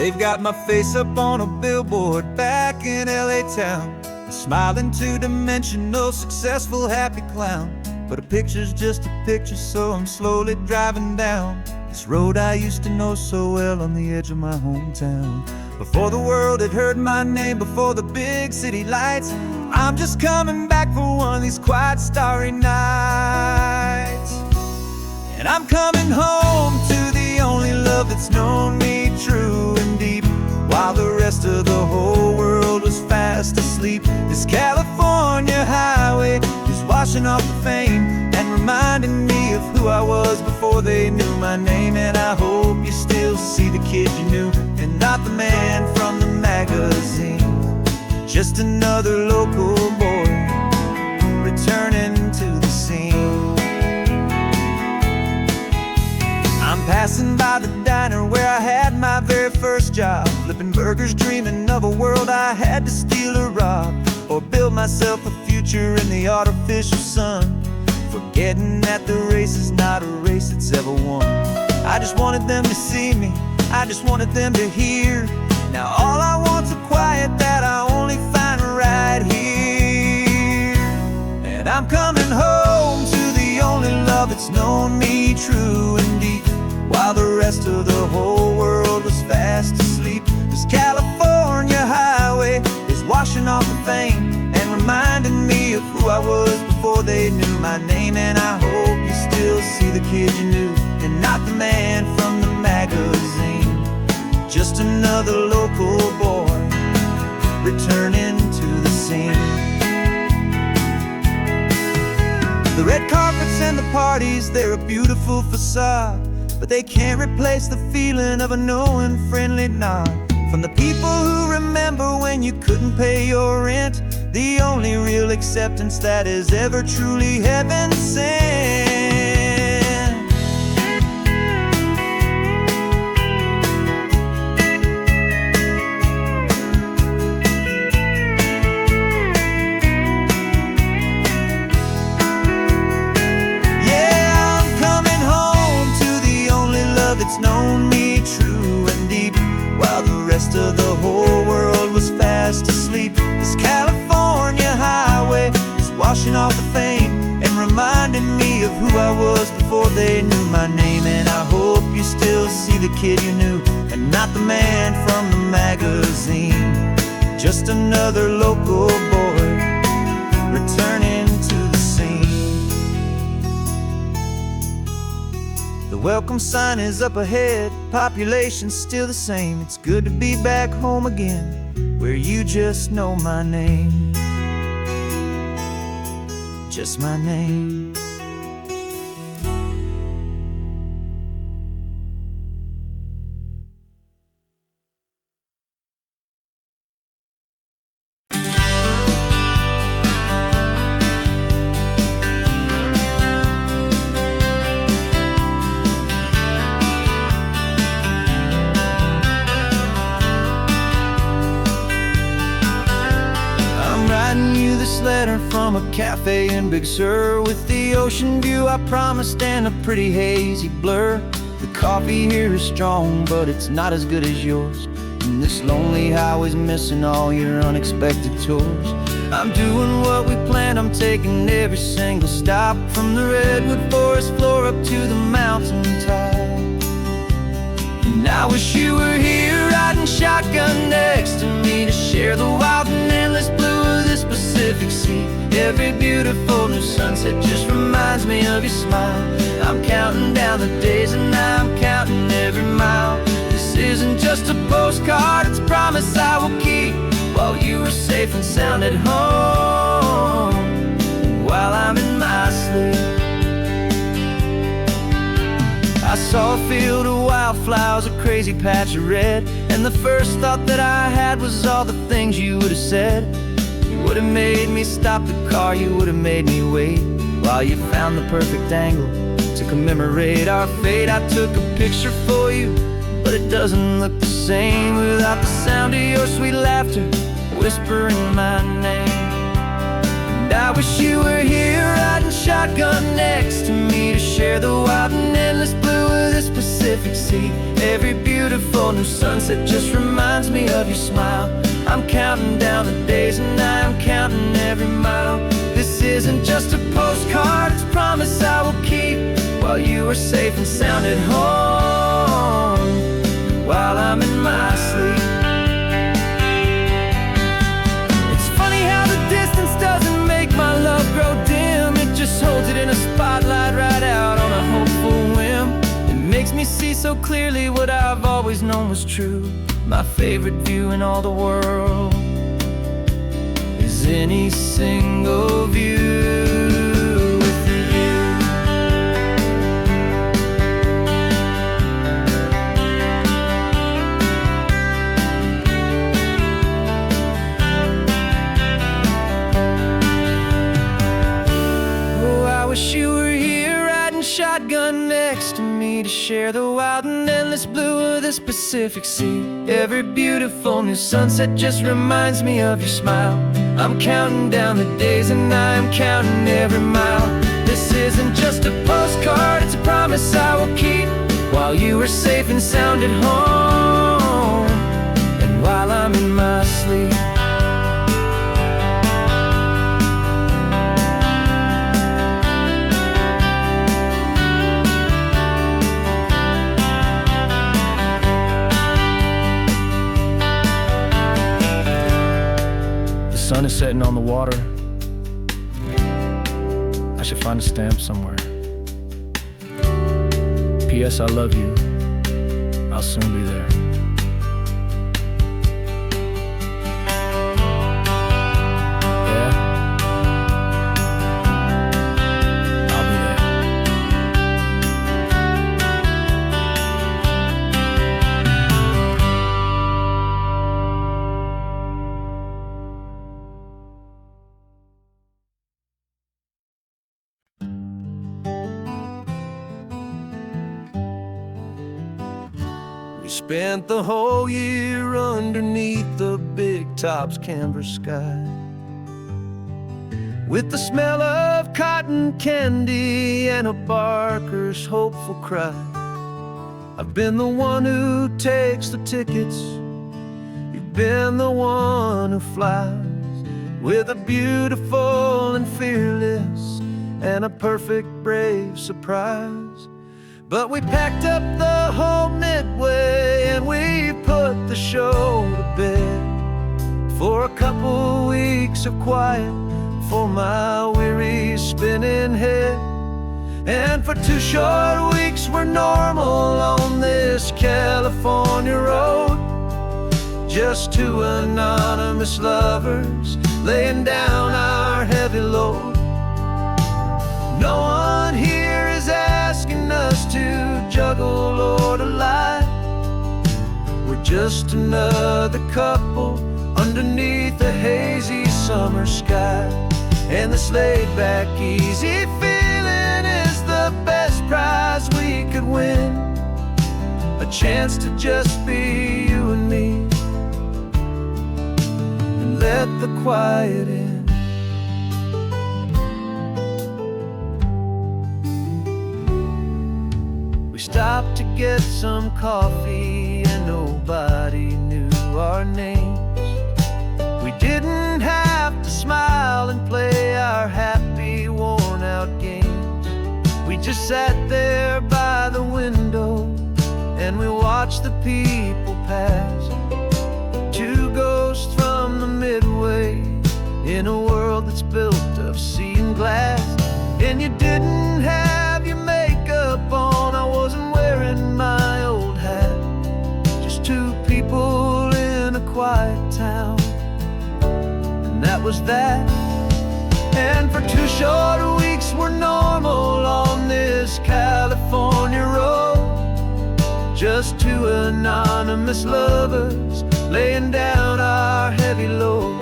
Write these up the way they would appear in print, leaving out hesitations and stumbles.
They've got my face up on a billboard back in LA town, a smiling two-dimensional, successful, happy clown. But a picture's just a picture, so I'm slowly driving down this road I used to know so well on the edge of my hometown. Before the world had heard my name, before the big city lights, I'm just coming back for one of these quiet, starry nights. And I'm coming home to the only love that's known me true and deep, while the rest of the whole world was fast asleep. This California highway is washing off the fame and reminding me of who I was before they knew my name. And I hope you still see the kid you knew, and not the man from the magazine. Just another local boy returning to the scene. I'm passing by the diner where I had my very first job, flipping burgers, dreaming of a world I had to steal or rob, or build myself a future in the artificial sun, forgetting that the race is not a race that's ever won. I just wanted them to see me, I just wanted them to hear. Now all I want's a quiet that I only find right here. And I'm coming home to the only love that's known me true and deep, while the rest of the whole world was fast asleep. This California highway is washing off the fame and reminding me of who I was before they knew my name. And I hope you still see the kid you knew, and not the man from the magazine. Just another local boy returning to the scene. The red carpets and the parties, they're a beautiful facade, but they can't replace the feeling of a knowing, friendly nod from the people who remember when you couldn't pay your rent. The only real acceptance that is ever truly heaven sent. It's known me true and deep, while the rest of the whole world was fast asleep. This California highway is washing off the fame and reminding me of who I was before they knew my name. And I hope you still see the kid you knew, and not the man from the magazine. Just another local boy returning to the scene. The welcome sign is up ahead, population's still the same. It's good to be back home again, where you just know my name. Just my name. Letter from a cafe in Big Sur, with the ocean view I promised and a pretty hazy blur. The coffee here is strong, but it's not as good as yours, and this lonely highway's missing all your unexpected tours. I'm doing what we planned, I'm taking every single stop, from the redwood forest floor up to the mountain top. And I wish you were here riding shotgun next to me, to share the wild and endless blue of this Pacific Sea. Every beautiful new sunset just reminds me of your smile. I'm counting down the days and I'm counting every mile. This isn't just a postcard, it's a promise I will keep, while you are safe and sound at home, while I'm in my sleep. I saw a field of wildflowers, a crazy patch of red, and the first thought that I had was all the things you would have said. You would have made me stop the car, you would have made me wait, while you found the perfect angle to commemorate our fate. I took a picture for you, but it doesn't look the same without the sound of your sweet laughter whispering my name. And I wish you were here riding shotgun next to me, to share the wild and endless blue of this Pacific Pacific Sea. Every beautiful new sunset just reminds me of your smile. I'm counting down the days and I'm counting every mile. This isn't just a postcard, it's a promise I will keep, while you are safe and sound at home, while I'm in my sleep. It's funny how the distance doesn't make my love grow dim. It just holds it in a spotlight right out on a hopeful whim. It makes me see so clearly what I've always known was true. My favorite view in all the world is any single view with you. Oh, I wish you were here riding shotgun next to me to share the wild and endless blue of this Pacific Sea. Every beautiful new sunset just reminds me of your smile. I'm counting down the days and I'm counting every mile. This isn't just a postcard, it's a promise I will keep, while you are safe and sound at home, and while I'm in my sleep. The sun is setting on the water. I should find a stamp somewhere. P.S. I love you. I'll soon be there. Yeah? I'll be there. We spent the whole year underneath the big top's canvas sky, with the smell of cotton candy and a barker's hopeful cry. I've been the one who takes the tickets, you've been the one who flies, with a beautiful and fearless and a perfect brave surprise. But we packed up the whole Midway and we put the show to bed, for a couple weeks of quiet for my weary spinning head. And for 2 short weeks we're normal on this California road, just 2 anonymous lovers laying down our heavy load. No one here is asking us to juggle or to lie. We're just another couple underneath a hazy summer sky. And this laid-back, easy feeling is the best prize we could win, a chance to just be you and me, and let the quiet in. We stopped to get some coffee and nobody knew our names. We didn't have to smile and play our happy, worn-out games. We just sat there by the window and we watched the people pass, 2 ghosts from the Midway in a world that's built of sea and glass. And you didn't have your makeup on, I wasn't wearing my old hat, just 2 people in a quiet town, and that was that. And for 2 short weeks we're normal on this California road, just 2 anonymous lovers laying down our heavy load.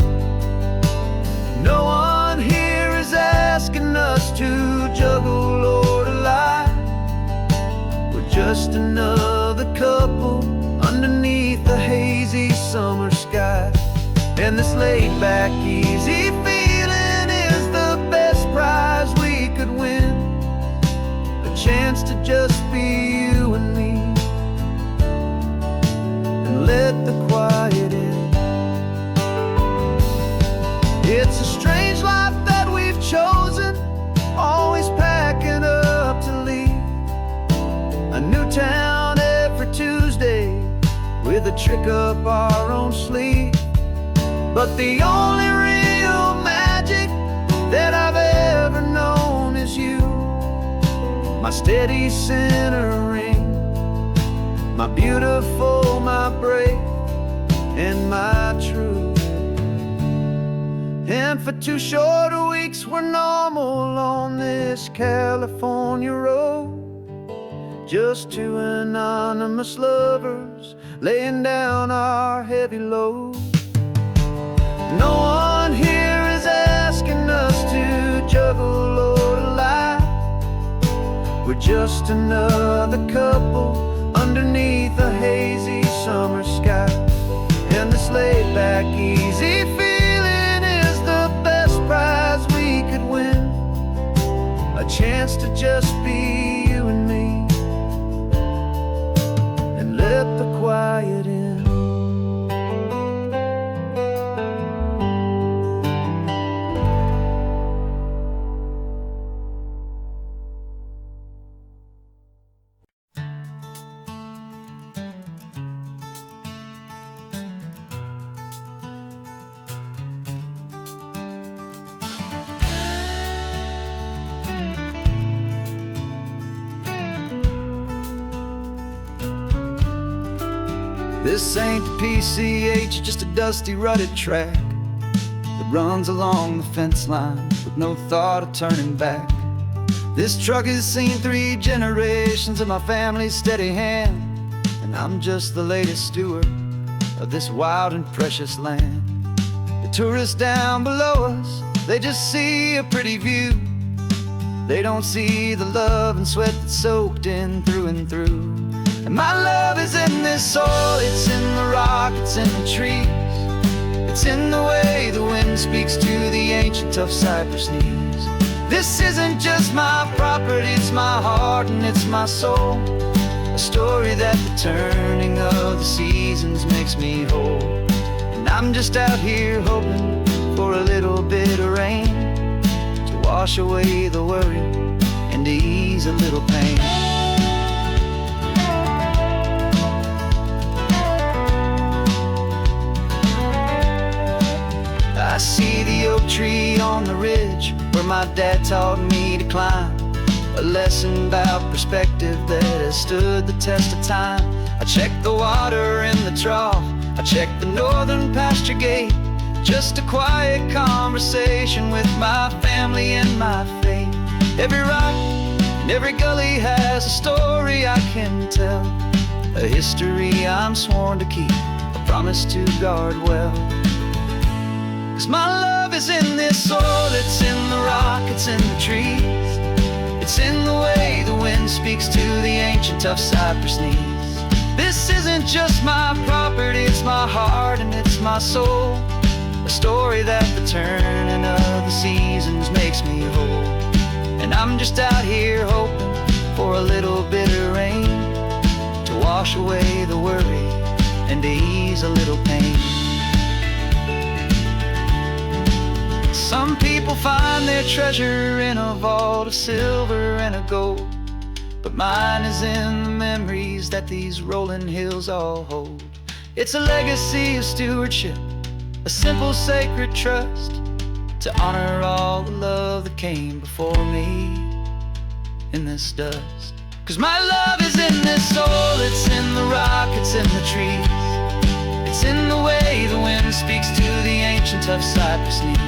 No one here is asking us to juggle or to lie. We're just another couple underneath the hazy summer sky. And this laid-back, easy feeling is the best prize we could win, a chance to just be you and me, and let the quiet in. It's a strange life that we've chosen, always packing up to leave. A new town every Tuesday, with a trick up our own sleeve. But the only real magic that I've ever known is you, my steady centering, my beautiful, my brave, and my true. And for 2 short weeks we're normal on this California road, just 2 anonymous lovers laying down our heavy load. No one here is asking us to juggle or to lie. We're just another couple underneath a hazy summer sky. And this laid back, easy feeling is the best prize we could win. A chance to just be you and me, and let the quiet in. This ain't the PCH, just a dusty, rutted track that runs along the fence line with no thought of turning back. This truck has seen 3 generations of my family's steady hand, and I'm just the latest steward of this wild and precious land. The tourists down below us, they just see a pretty view. They don't see the love and sweat that's soaked in through and through. And my love is in this soil, it's in the rock, it's in the trees. It's in the way the wind speaks to the ancient tough cypress knees. This isn't just my property, it's my heart and it's my soul. A story that the turning of the seasons makes me whole. And I'm just out here hoping for a little bit of rain to wash away the worry and to ease a little pain. I see the oak tree on the ridge where my dad taught me to climb, a lesson about perspective that has stood the test of time. I check the water in the trough, I check the northern pasture gate, just a quiet conversation with my family and my faith. Every rock and every gully has a story I can tell, a history I'm sworn to keep, a promise to guard well. 'Cause my love is in this soil, it's in the rock, it's in the trees. It's in the way the wind speaks to the ancient tough cypress knees. This isn't just my property, it's my heart and it's my soul. A story that the turning of the seasons makes me whole. And I'm just out here hoping for a little bit of rain to wash away the worry and to ease a little pain. Some people find their treasure in a vault of silver and of gold, but mine is in the memories that these rolling hills all hold. It's a legacy of stewardship, a simple sacred trust, to honor all the love that came before me in this dust. 'Cause my love is in this soul, it's in the rock, it's in the trees. It's in the way the wind speaks to the ancient tough cypress knees.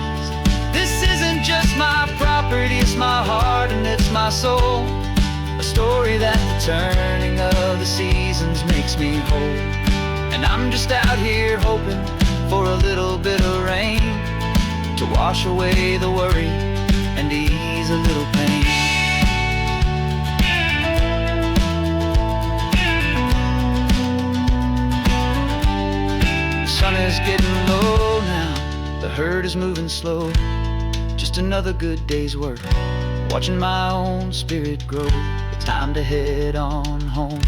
This isn't just my property, it's my heart and it's my soul. A story that the turning of the seasons makes me whole. And I'm just out here hoping for a little bit of rain to wash away the worry and ease a little pain. The sun is getting low now, the herd is moving slow. Just another good day's work, watching my own spirit grow. It's time to head on home.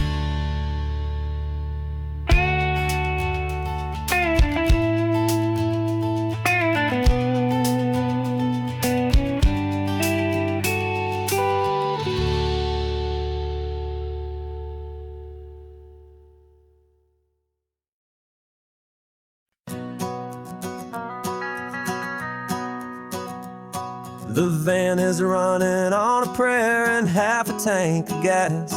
The van is running on a prayer and half a tank of gas.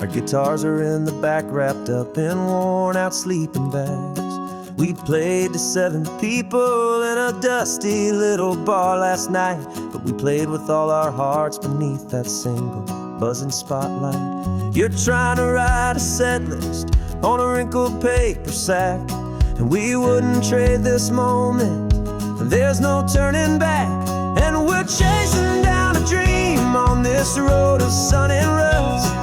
Our guitars are in the back, wrapped up in worn-out sleeping bags. We played to 7 people in a dusty little bar last night, but we played with all our hearts beneath that single buzzing spotlight. You're trying to write a set list on a wrinkled paper sack, and we wouldn't trade this moment. There's no turning back, and we're chasing down a dream on this road of sun and rust,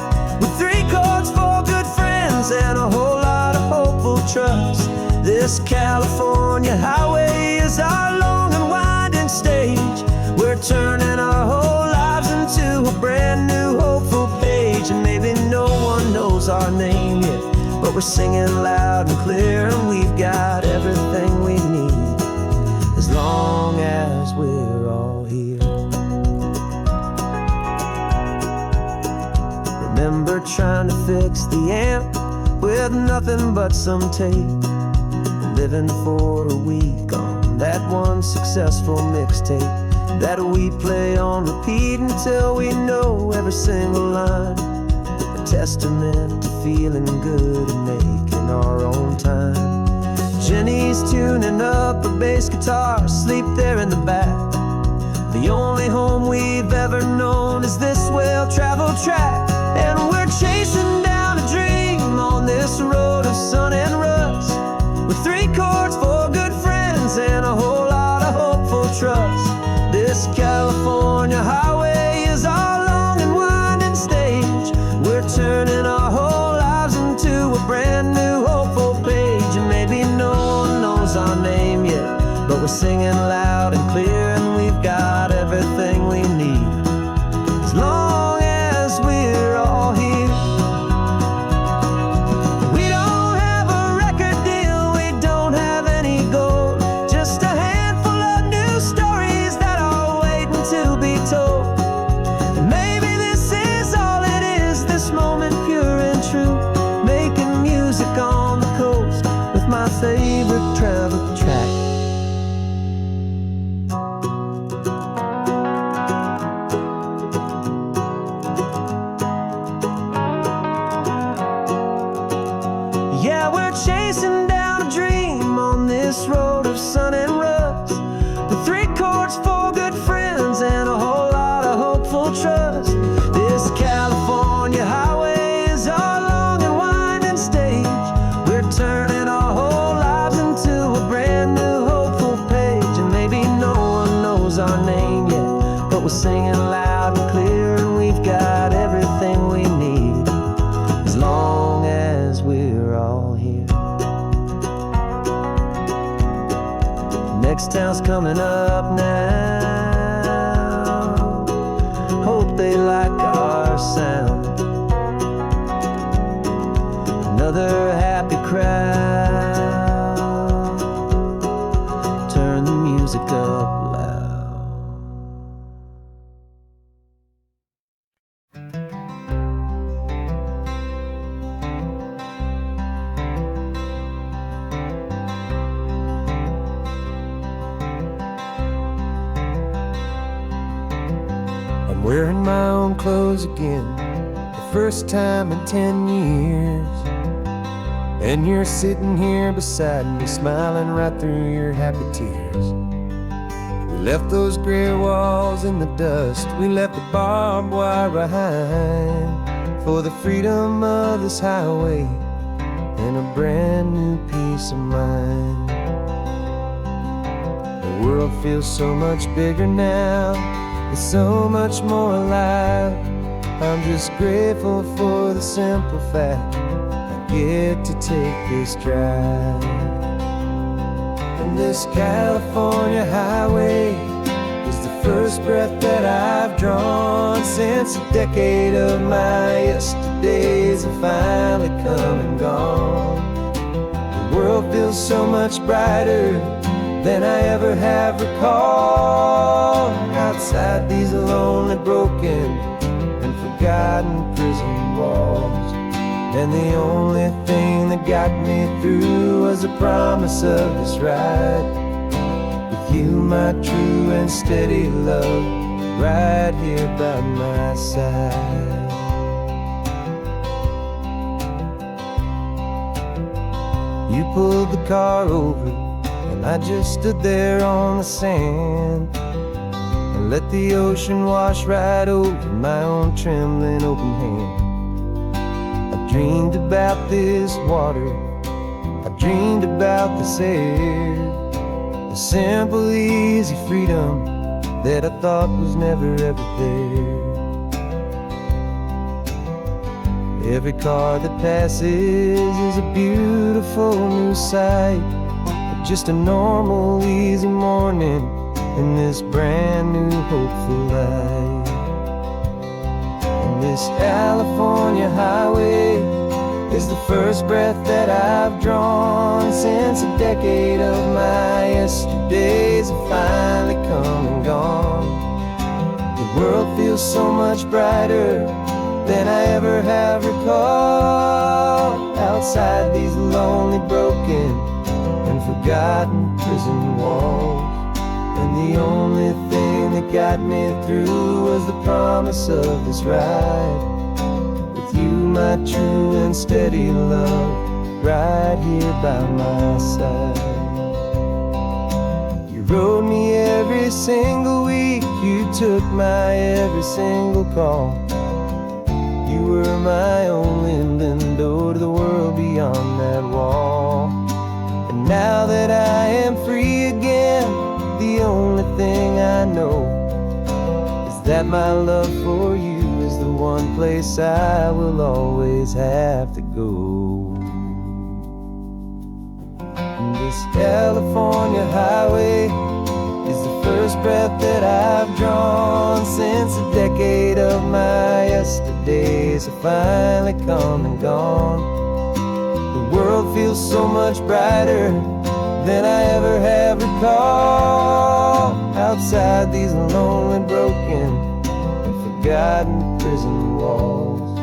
with 3 chords, 4 good friends, and a whole lot of hopeful trust. This California highway is our long and winding stage. We're turning our whole lives into a brand new hopeful page. And maybe no one knows our name yet, but we're singing loud and clear, and we've got everything we need, as long as we're all here. Remember trying to fix the amp with nothing but some tape, living for a week on that one successful mixtape that we play on repeat until we know every single line. A testament to feeling good and making our own time. Jenny's tuning up her bass guitar, asleep there in the back. The only home we've ever known is this well-traveled track, and we're chasing down a dream on this road of sun and rust, with 3 chords, 4 good friends, and a whole lot of hopeful trust. This California highway is our long and winding stage. We're turning our whole lives into a brand new hopeful page. And maybe no one knows our name yet, but we're singing loud and clear, and we've got everything we need, as long as we're all here. My favorite travel track. Yeah, we're chasing down a dream on this road of sun and rust, with 3 chords, 4 good friends, and a whole lot of hopeful trust. This California highway is our long and winding stage. We're turning our whole lives into a brand new hopeful page. And maybe no one knows our name yet, but we're singing loud and clear, and we've got everything we need, as long as we're all here. Next town's coming up now. Hope they like our sound. Another happy crowd. Turn the music up loud. I'm wearing my own clothes again, the first time in 10 years. And you're sitting here beside me, smiling right through your happy tears. We left those gray walls in the dust, we left the barbed wire behind, for the freedom of this highway and a brand new peace of mind. The world feels so much bigger now, it's so much more alive. I'm just grateful for the simple fact get to take this drive. And this California highway is the first breath that I've drawn since a decade of my yesterdays have finally come and gone. The world feels so much brighter than I ever have recalled, outside these lonely, broken and forgotten prison walls. And the only thing that got me through was the promise of this ride with you, my true and steady love, right here by my side. You pulled the car over, and I just stood there on the sand and let the ocean wash right over my own trembling open hand. I dreamed about this water, I dreamed about this air, the simple, easy freedom that I thought was never ever there. Every car that passes is a beautiful new sight, but just a normal, easy morning in this brand new, hopeful life. And this California highway is the first breath that I've drawn since a decade of my yesterdays have finally come and gone. The world feels so much brighter than I ever have recalled, outside these lonely, broken and forgotten prison walls. And the only thing that got me through was the promise of this ride with you, my true and steady love, right here by my side. You rode me every single week, you took my every single call. You were my only window to the world beyond that wall. And now that I am free again, the only thing I know is that my love for you is the one place I will always have to go. And this California highway is the first breath that I've drawn since a decade of my yesterdays have finally come and gone. The world feels so much brighter than I ever have recalled, outside these lonely, broken and forgotten prison walls.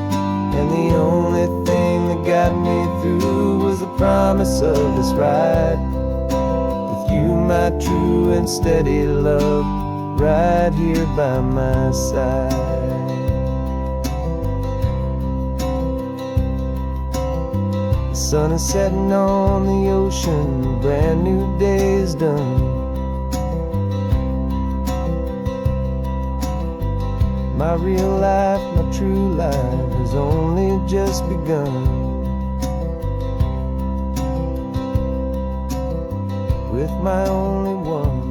And the only thing that got me through was the promise of this ride with you, my true and steady love, right here by my side. The sun is setting on the ocean, a brand new day is done. My real life, my true life has only just begun. With my only one.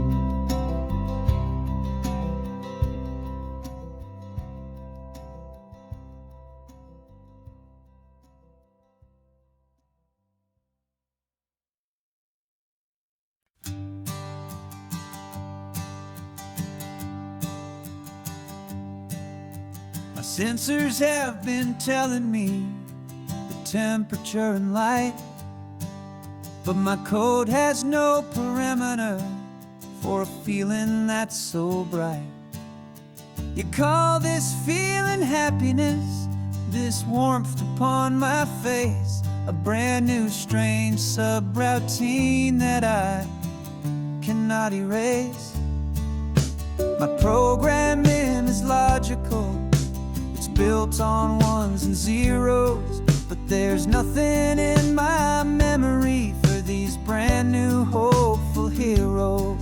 My sensors have been telling me the temperature and light, but my code has no perimeter for a feeling that's so bright. You call this feeling happiness, this warmth upon my face, a brand new strange subroutine that I cannot erase. My programming is logical, it's built on ones and zeros, but there's nothing in my memory for these brand new hopeful heroes.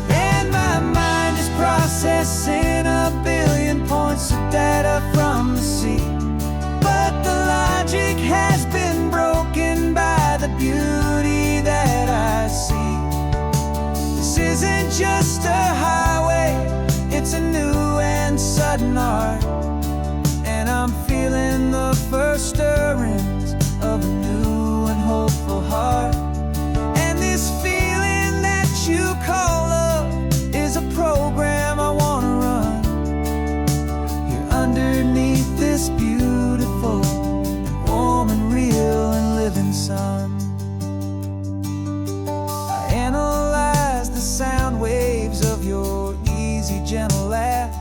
And my mind is processing a billion points of data from the sea, but the logic has been broken by the beauty that I see. This isn't just a highway, it's a new and sudden art, and I'm feeling the first stirrings of a new and hopeful heart. And this feeling that you call love is a program I want to run here underneath this beautiful and warm and real and living sun. I analyze the sound waves of your easy, gentle laugh.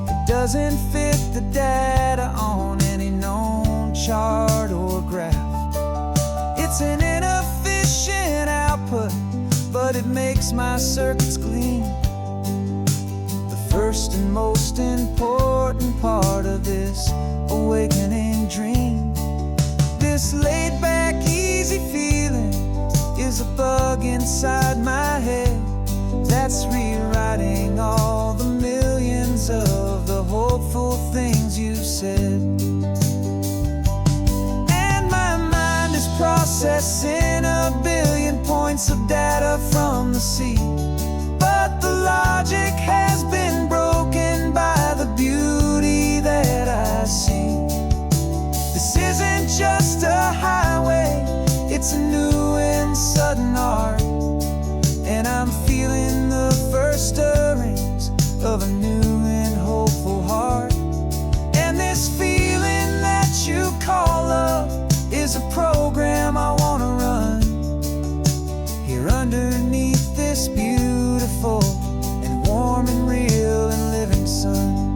It doesn't fit the data on any known chart or graph. It's an inefficient output but it makes my circuits gleam. The first and most important part of this awakening dream. This laid-back, easy feeling is a bug inside my head that's rewriting all the millions of the hopeful things you've said. And my mind is processing a billion points of data from the sea, but the logic has been broken by the beauty that I see. This isn't just a highway, it's a new and sudden art, and I'm feeling the first stirrings of a new and hopeful heart. And this feeling that you call love is a program I want to run here underneath this beautiful and warm and real and living sun.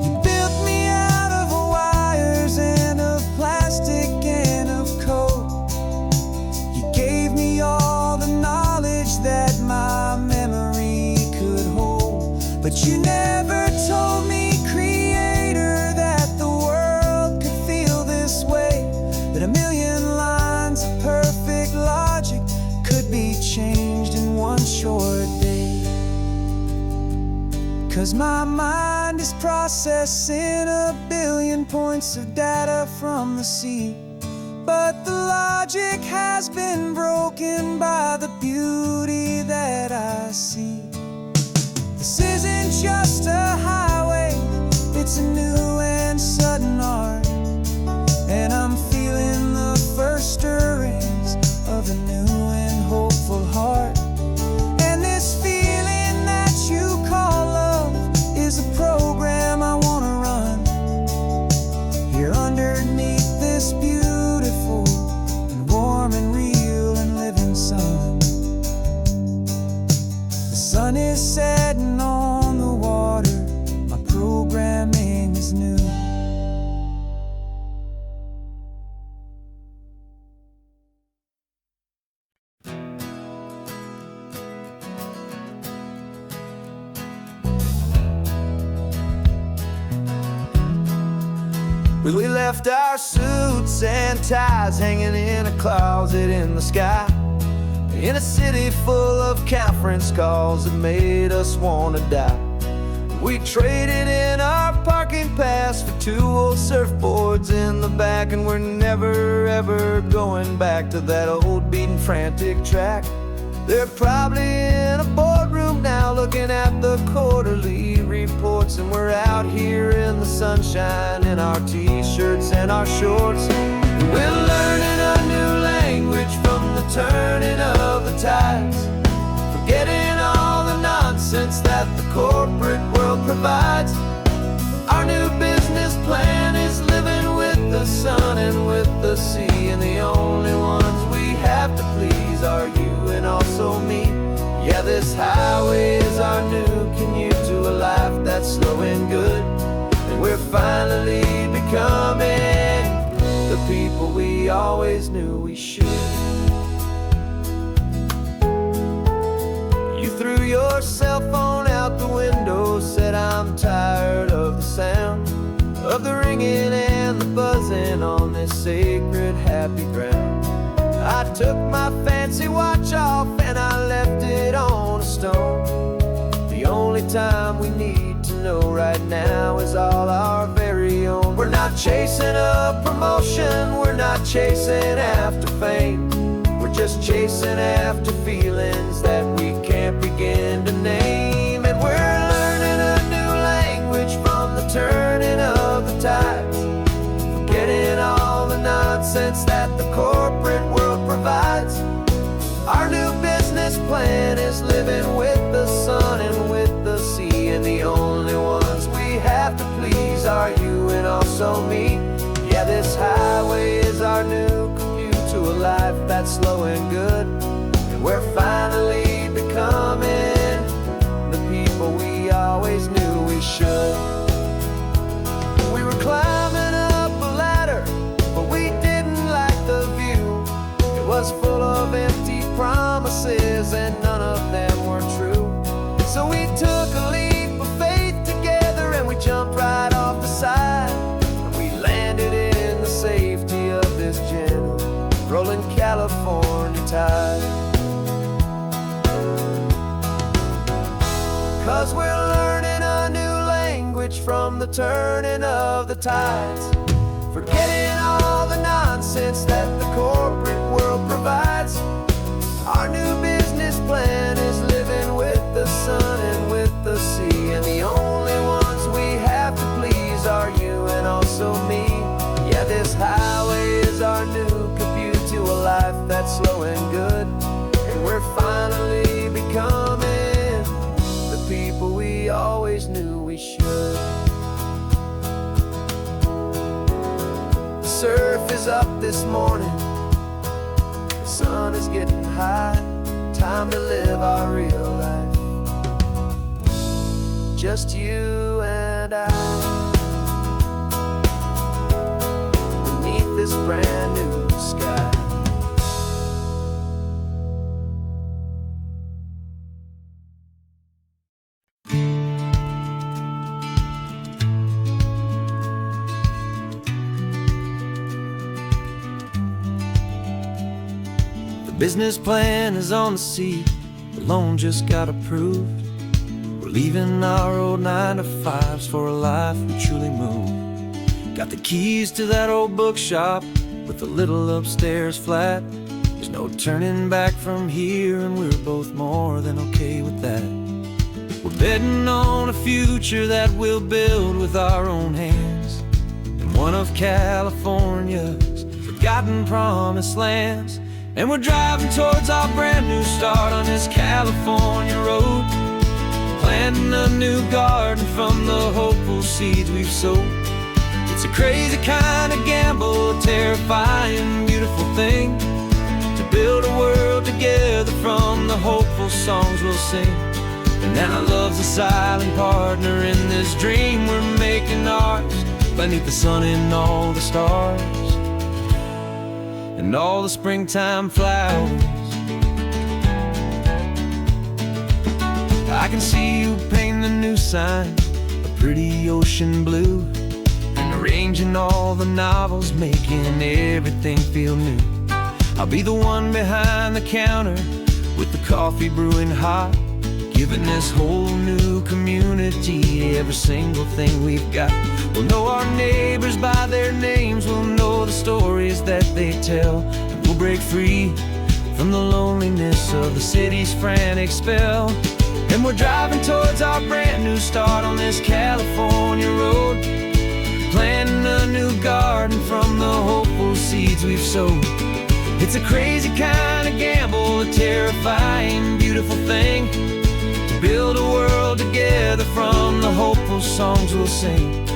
You built me out of wires and of plastic and of code. You gave me all the knowledge that my memory could hold, but you never told me, Creator, that the world could feel this way, that a million lines of perfect logic could be changed in one short day. 'Cause my mind is processing a billion points of data from the sea, but the logic has been broken by the beauty that I see. This isn't just a highway, it's a new and sudden art, and I'm feeling the first stirrings of a new and hopeful heart. And this feeling that you call love is a program I want to run here underneath this beautiful and warm and real and living sun. The sun is setting on the water, my programming is new. We left our suits and ties hanging in a closet in the sky, in a city full of conference calls that made us want to die. We traded in our parking pass for 2 old surfboards in the back, and we're never ever going back to that old beaten frantic track. They're probably in a boardroom now looking at the quarterly reports, and we're out here in the sunshine in our t-shirts and our shorts. We're learning a new language from the turning of the tides, forgetting all the nonsense that the corporate world provides. Our new business plan is living with the sun and with the sea, and the only ones we have to please are you and also me. Yeah, this highway is our new commute to a life that's slow and good, and we're finally becoming the people we always knew we should. You threw your cell phone out the window, said I'm tired of the sound of the ringing and the buzzing on this sacred happy ground. I took my fancy watch off and I left it on a stone. The only time we need to know right now is all our very own. We're not chasing a promotion, we're not chasing after fame, we're just chasing after feelings that we can't begin to name. And we're learning a new language from the turning of the tides, forgetting all the nonsense that the corporate world provides. Our new business plan is living with the sun and with the sea, and the only ones we have to please are you and also me. Yeah, this highway is our new commute to a life that's slow and good, and we're finally becoming the people we always knew we should. We were climbing up a ladder, but we didn't like the view. It was full of empty rolling California tide. 'Cause we're learning a new language from the turning of the tides, forgetting all the nonsense that the corporate world provides. Our new business plan is living with the sun and with the sea, and the only ones we have to please are you and also me. Yeah, this highway is our new commute to a life that's slow and good, and we're finally becoming the people we always knew we should. The surf is up this morning, the sun is getting high, time to live our real life, just you and I, beneath this brand new sky. The business plan is on the seat, the loan just got approved. We're leaving our old 9-to-5s for a life we truly move. Got the keys to that old bookshop with a little upstairs flat. There's no turning back from here, and we're both more than okay with that. We're betting on a future that we'll build with our own hands, in one of California's forgotten promised lands. And we're driving towards our brand new start on this California road, planting a new garden from the hopeful seeds we've sowed. It's a crazy kind of gamble, a terrifying, beautiful thing, to build a world together from the hopeful songs we'll sing. And now love's a silent partner in this dream we're making ours, beneath the sun and all the stars and all the springtime flowers. I can see you painting the new sign a pretty ocean blue, and arranging all the novels, making everything feel new. I'll be the one behind the counter with the coffee brewing hot, giving this whole new community every single thing we've got. We'll know our neighbors by their names, we'll know the stories that they tell, and we'll break free from the loneliness of the city's frantic spell. And we're driving towards our brand new start on this California road, planting a new garden from the hopeful seeds we've sowed. It's a crazy kind of gamble, a terrifying, beautiful thing, to build a world together from the hopeful songs we'll sing.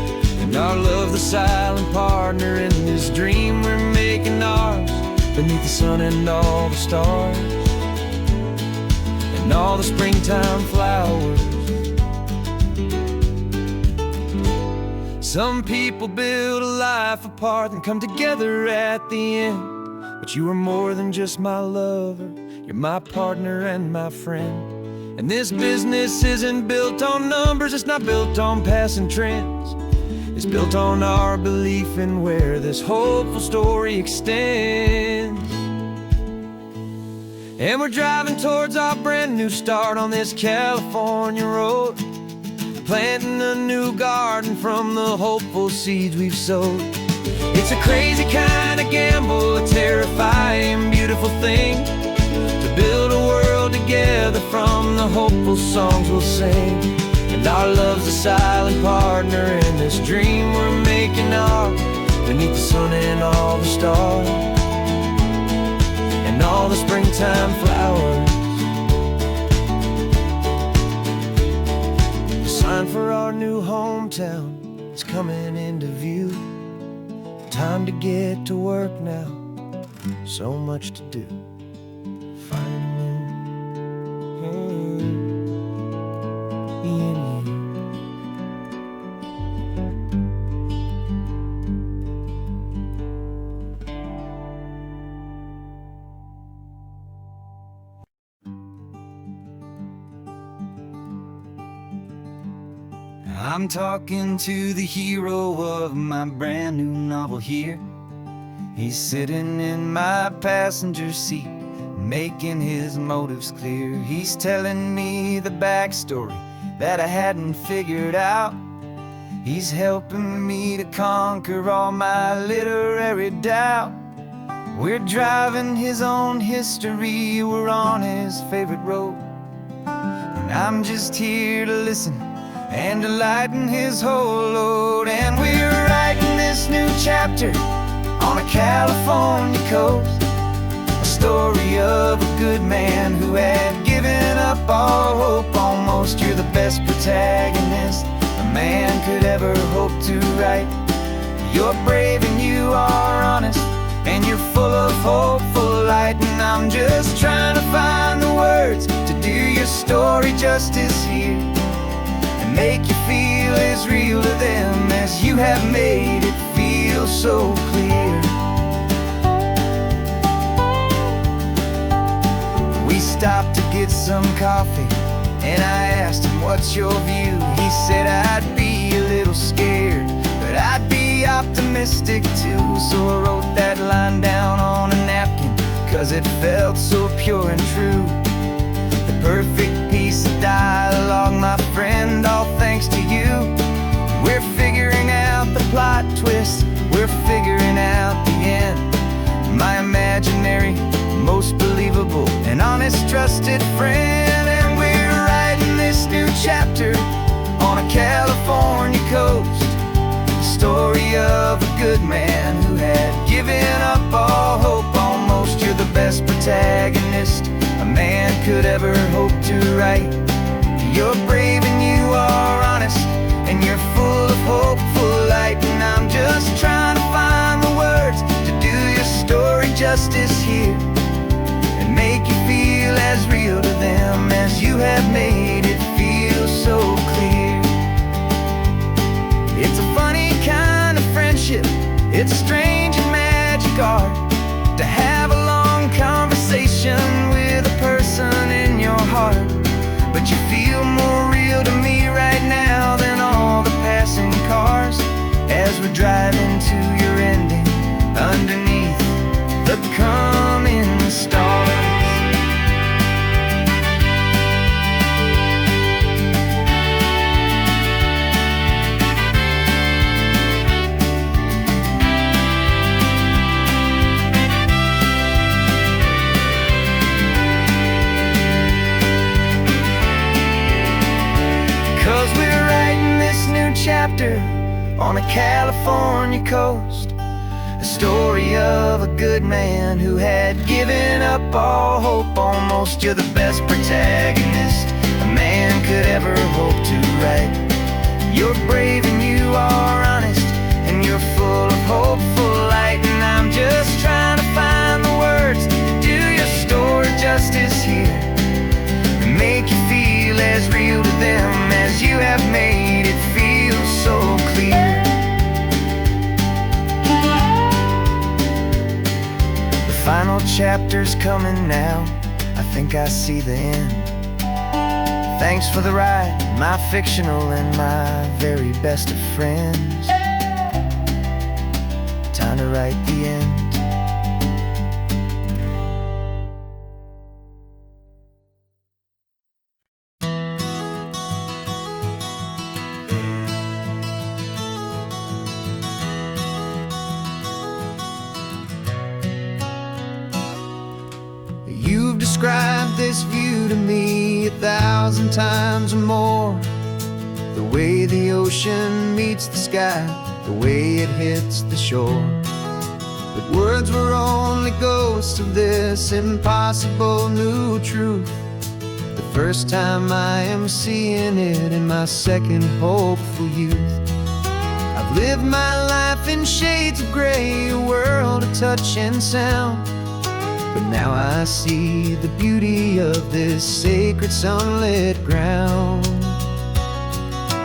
And our love's the silent partner in this dream we're making ours, beneath the sun and all the stars and all the springtime flowers. Some people build a life apart and come together at the end, but you are more than just my lover, you're my partner and my friend. And this business isn't built on numbers, it's not built on passing trends, it's built on our belief in where this hopeful story extends. And we're driving towards our brand new start on this California road, planting a new garden from the hopeful seeds we've sowed. It's a crazy kind of gamble, a terrifying, beautiful thing, to build a world together from the hopeful songs we'll sing. And our love's a silent partner in this dream we're making ours, beneath the sun and all the stars and all the springtime flowers. The sign for our new hometown is coming into view. Time to get to work now, so much to do. I'm talking to the hero of my brand new novel here. He's sitting in my passenger seat, making his motives clear. He's telling me the backstory that I hadn't figured out. He's helping me to conquer all my literary doubt. We're driving his own history, we're on his favorite road, and I'm just here to listen and to lighten his whole load. And we're writing this new chapter on a California coast, a story of a good man who had given up all hope almost. You're the best protagonist a man could ever hope to write. You're brave and you are honest, and you're full of hopeful light. And I'm just trying to find the words to do your story justice here, and make you feel as real to them as you have made it feel so clear. We stopped to get some coffee, and I asked him, what's your view? He said, I'd be a little scared, but I'd be optimistic too. So I wrote that line down on a napkin, 'cause it felt so pure and true. The perfect piece of dialogue, my friend, all thanks to you. We're figuring out the plot twist, we're figuring out the end. My imaginary, most believable and honest trusted friend. And we're writing this new chapter on a California coast, the story of a good man who had given up all hope almost. You're the best protagonist a man could ever hope to write. You're brave and you are honest, and you're full of hopeful light. And I'm just trying to find the words to do your story justice here, and make you feel as real to them as you have made it feel so clear. It's a funny kind of friendship, it's strange and magic art to have a long conversation with a person in your heart. But you feel more real to me right now than all the passing cars, as we're driving to your ending underneath the coming stars. 'Cause we're writing this new chapter on a California coast, a story of a good man who had given up all hope almost. You're the best protagonist a man could ever hope to write. You're brave and you are honest, and you're full of hopeful light. And I'm just trying to find the words to do your story justice here, and make you feel as real to them as you have made it feel so clear. The final chapter's coming now, I think I see the end. Thanks for the ride, my fictional and my very best of friends. Time to write the end. You've described this view to me 1,000 times or more, the way the ocean meets the sky, the way it hits the shore. But words were only ghosts of this impossible new truth. The first time I am seeing it in my second hopeful youth. I've lived my life in shades of gray, a world of touch and sound, but now I see the beauty of this sacred sunlit ground.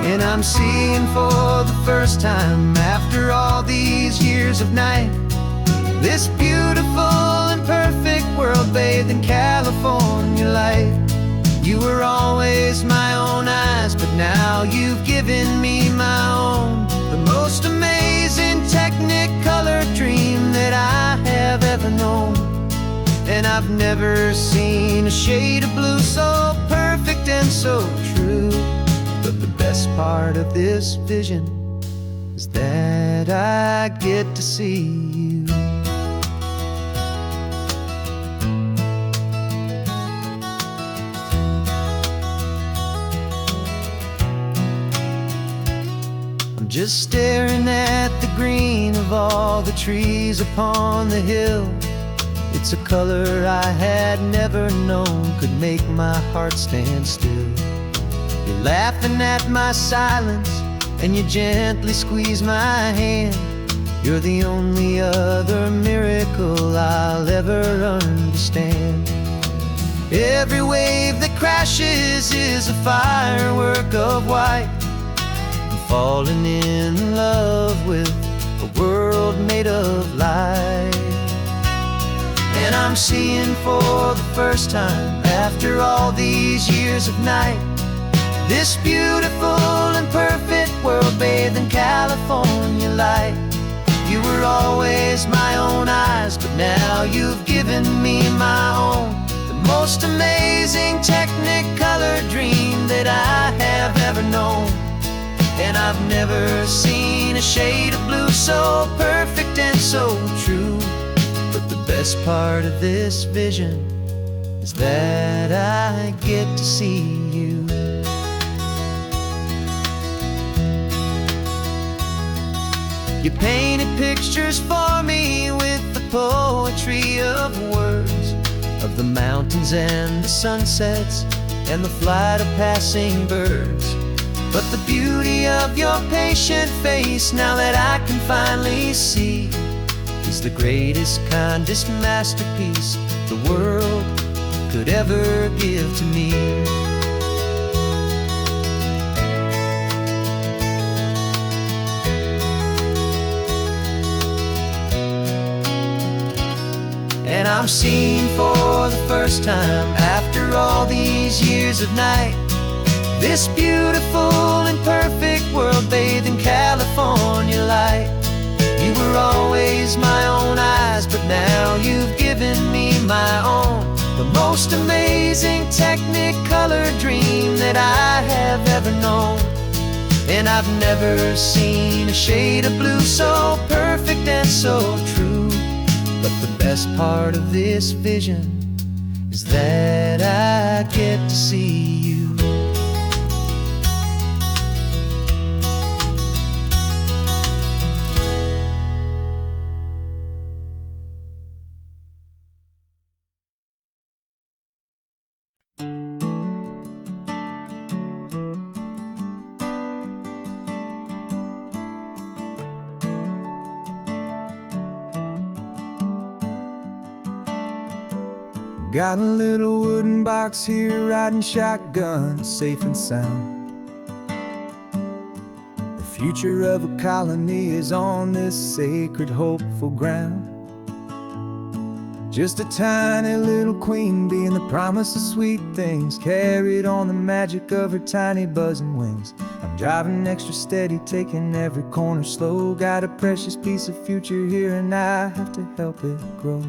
And I'm seeing for the first time, after all these years of night, this beautiful and perfect world bathed in California light. You were always my own eyes, but now you've given me my own, the most amazing technicolor dream that I have ever known. And I've never seen a shade of blue so perfect and so true. But the best part of this vision is that I get to see you. I'm just staring at the green of all the trees upon the hill. It's a color I had never known could make my heart stand still. You're laughing at my silence, and you gently squeeze my hand. You're the only other miracle I'll ever understand. Every wave that crashes is a firework of white. I'm falling in love with a world made of light. And I'm seeing for the first time, after all these years of night, this beautiful and perfect world bathed in California light. You were always my own eyes, but now you've given me my own. The most amazing technicolor dream that I have ever known. And I've never seen a shade of blue so perfect and so true. But the best part of this vision is that I get to see you. You painted pictures for me with the poetry of words, of the mountains and the sunsets and the flight of passing birds. But the beauty of your patient face, now that I can finally see, is the greatest, kindest masterpiece the world could ever give to me. And I'm seeing for the first time, after all these years of night, this beautiful and perfect world bathed in California light. You were always my own eyes, but now you've given me my own. The most amazing technicolor dream that I have ever known. And I've never seen a shade of blue so perfect and so true. But the best part of this vision is that I get to see you. Got a little wooden box here, riding shotgun, safe and sound. The future of a colony is on this sacred, hopeful ground. Just a tiny little queen bee and the promise of sweet things, carried on the magic of her tiny buzzing wings. I'm driving extra steady, taking every corner slow. Got a precious piece of future here and I have to help it grow.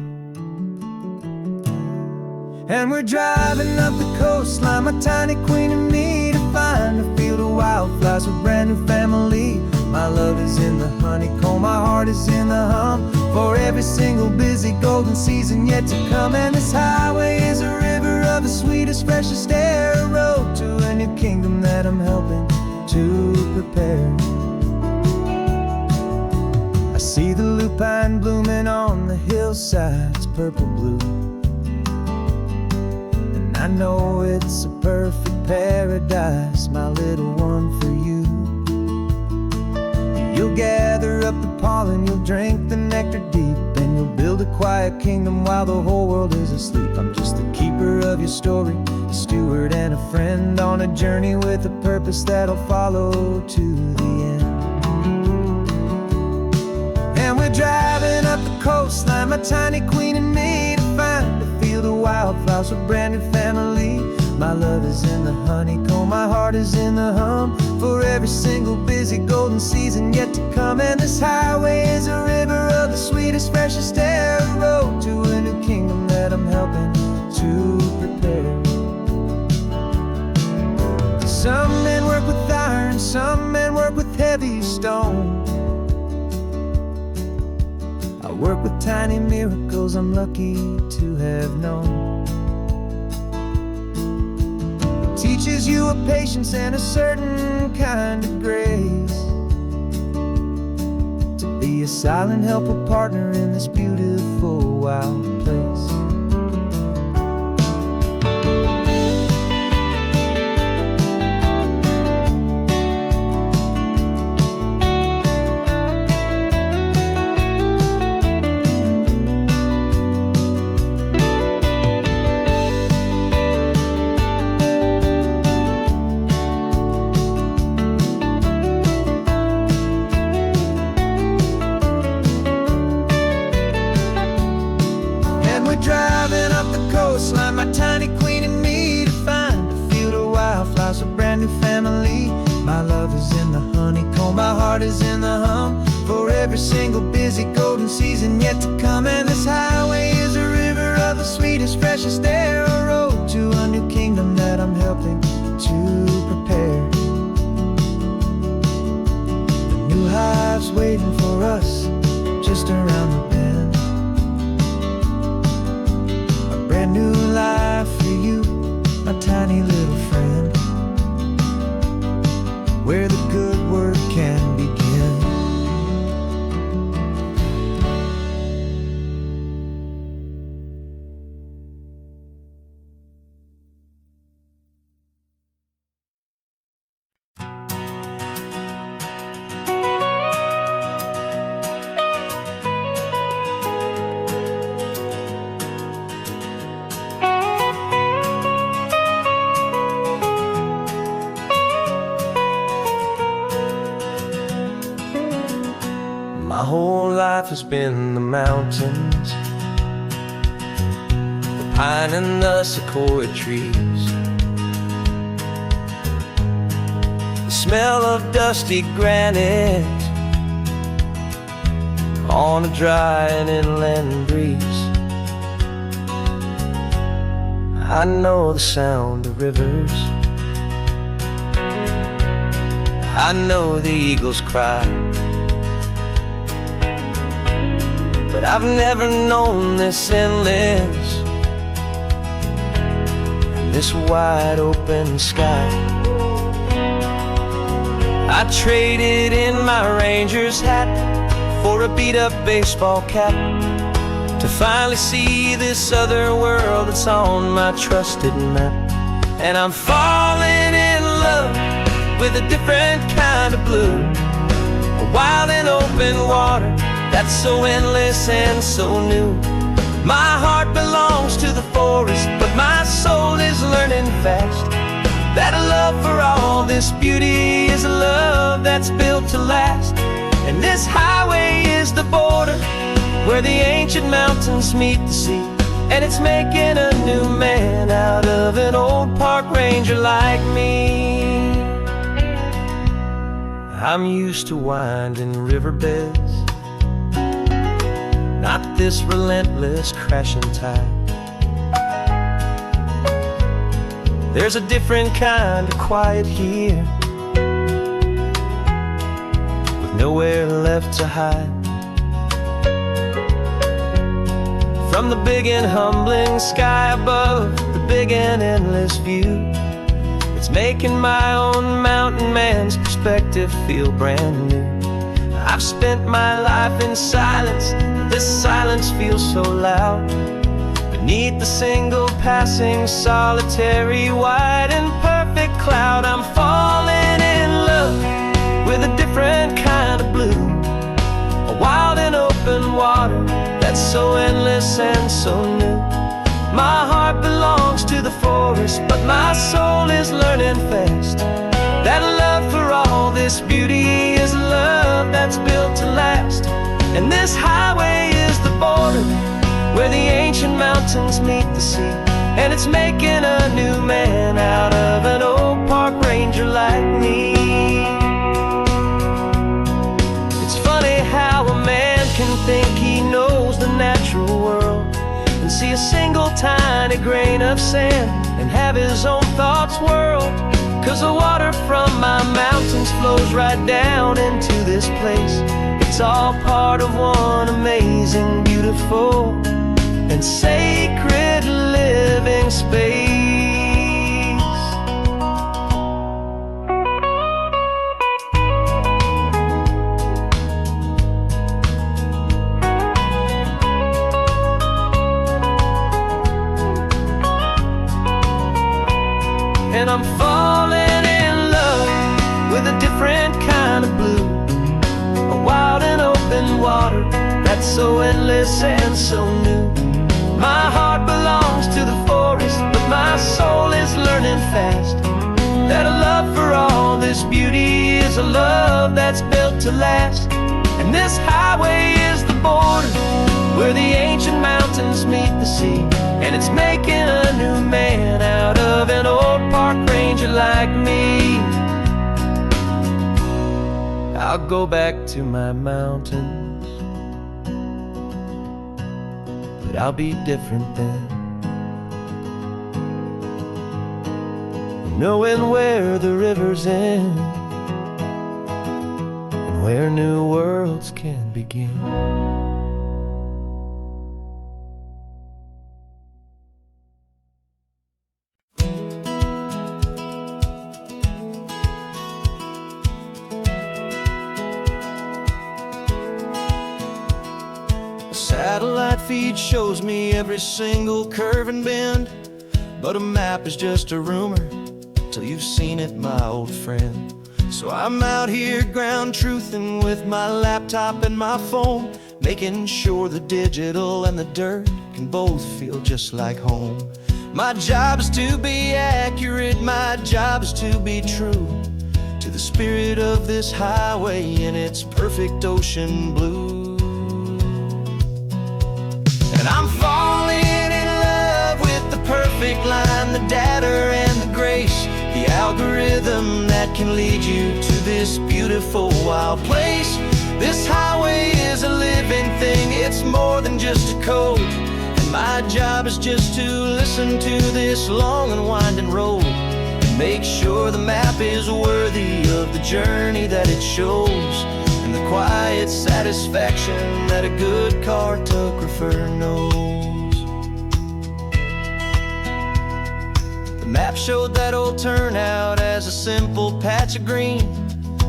And we're driving up the coastline, my tiny queen and me, to find a field of wildflowers with brand new family. My love is in the honeycomb, my heart is in the hum, for every single busy golden season yet to come. And this highway is a river of the sweetest, freshest air, a road to a new kingdom that I'm helping to prepare. I see the lupine blooming on the hillsides, purple blue. I know it's a perfect paradise, my little one, for you. You'll gather up the pollen, you'll drink the nectar deep, and you'll build a quiet kingdom while the whole world is asleep. I'm just the keeper of your story, a steward and a friend, on a journey with a purpose that'll follow to the end. And we're driving up the coastline, my tiny queen and me, to find a field of wildflowers with brand new family. My love is in the honeycomb, my heart is in the hum. For every single busy golden season yet to come. And this highway is a river of the sweetest, freshest air, a road to a new kingdom that I'm helping to prepare. Some men work with iron, some men work with heavy stone. I work with tiny miracles I'm lucky to have known. It teaches you a patience and a certain kind of grace, to be a silent, helpful partner in this beautiful, wild place. Driving up the coastline, my tiny queen and me, to find a field of wildflowers, a brand new family. My love is in the honeycomb, my heart is in the hum. For every single busy golden season yet to come. And this highway is a river of the sweetest, freshest air, a road to a new kingdom that I'm helping to prepare. The new hive's waiting for us just around the bend. Brand new life for you, my tiny little friend, where the good work can begin. My whole life has been the mountains, the pine and the sequoia trees, the smell of dusty granite on a dry and inland breeze. I know the sound of rivers, I know the eagles cry, but I've never known this endless, this wide open sky. I traded in my ranger's hat for a beat-up baseball cap, to finally see this other world that's on my trusted map. And I'm falling in love with a different kind of blue, a wild and open water that's so endless and so new. My heart belongs to the forest, but my soul is learning fast that a love for all this beauty is a love that's built to last. And this highway is the border where the ancient mountains meet the sea, and it's making a new man out of an old park ranger like me. I'm used to winding riverbeds, not this relentless crashing tide. There's a different kind of quiet here, with nowhere left to hide. From the big and humbling sky above, the big and endless view, it's making my own mountain man's perspective feel brand new. I've spent my life in silence, this silence feels so loud. Beneath the single passing solitary white and perfect cloud, I'm falling in love with a different kind of blue, a wild and open water that's so endless and so new. My heart belongs to the forest, but my soul is learning fast that a love for all this beauty is a love that's built to last. And this highway is the border where the ancient mountains meet the sea, and it's making a new man out of an old park ranger like me. It's funny how a man can think he knows the natural world and see a single tiny grain of sand and have his own thoughts whirl. 'Cause the water from my mountains flows right down into this place. It's all part of one amazing, beautiful, and sacred living space. And I'm falling in love with a different kind of blue, a wild and open water that's so endless and so new. My heart belongs to the forest, but my soul is learning fast that a love for all this beauty is a love that's built to last. And this highway is the border where the ancient mountains meet the sea, and it's making a new man out of an old park ranger like me. I'll go back to my mountains, but I'll be different then, knowing where the rivers end and where new worlds can begin. Satellite feed shows me every single curve and bend, but a map is just a rumor till you've seen it, my old friend. So I'm out here ground truthing with my laptop and my phone, making sure the digital and the dirt can both feel just like home. My job is to be accurate, my job is to be true to the spirit of this highway in its perfect ocean blue. And I'm falling in love with the perfect line, the data and the grace, the algorithm that can lead you to this beautiful wild place. This highway is a living thing, it's more than just a code. And my job is just to listen to this long and winding road and make sure the map is worthy of the journey that it shows, and the quiet satisfaction that a good cartographer knows. The map showed that old turnout as a simple patch of green,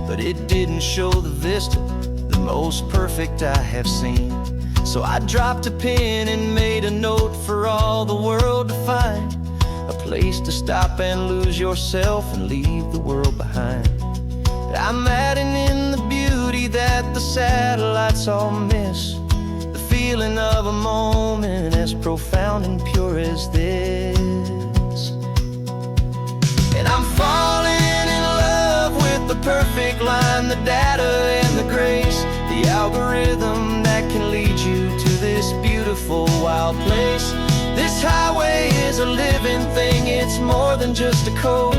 but it didn't show the vista, the most perfect I have seen. So I dropped a pin and made a note for all the world to find, a place to stop and lose yourself and leave the world behind. I'm adding in the beauty that the satellites all miss, the feeling of a moment as profound and pure as this. And I'm falling in love with the perfect line, the data and the grace, the algorithm that can lead you to this beautiful wild place. This highway is a living thing, it's more than just a code.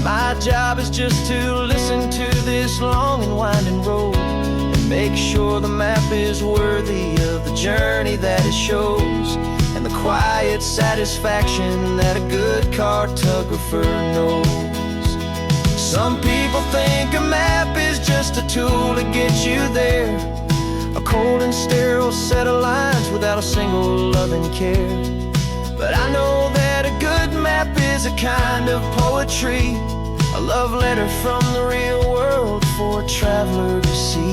My job is just to listen to this long and winding road and make sure the map is worthy of the journey that it shows, and the quiet satisfaction that a good cartographer knows. Some people think a map is just a tool to get you there, a cold and sterile set of lines without a single loving care. But I know that a good map is a kind of poetry, a love letter from the real world for a traveler to see.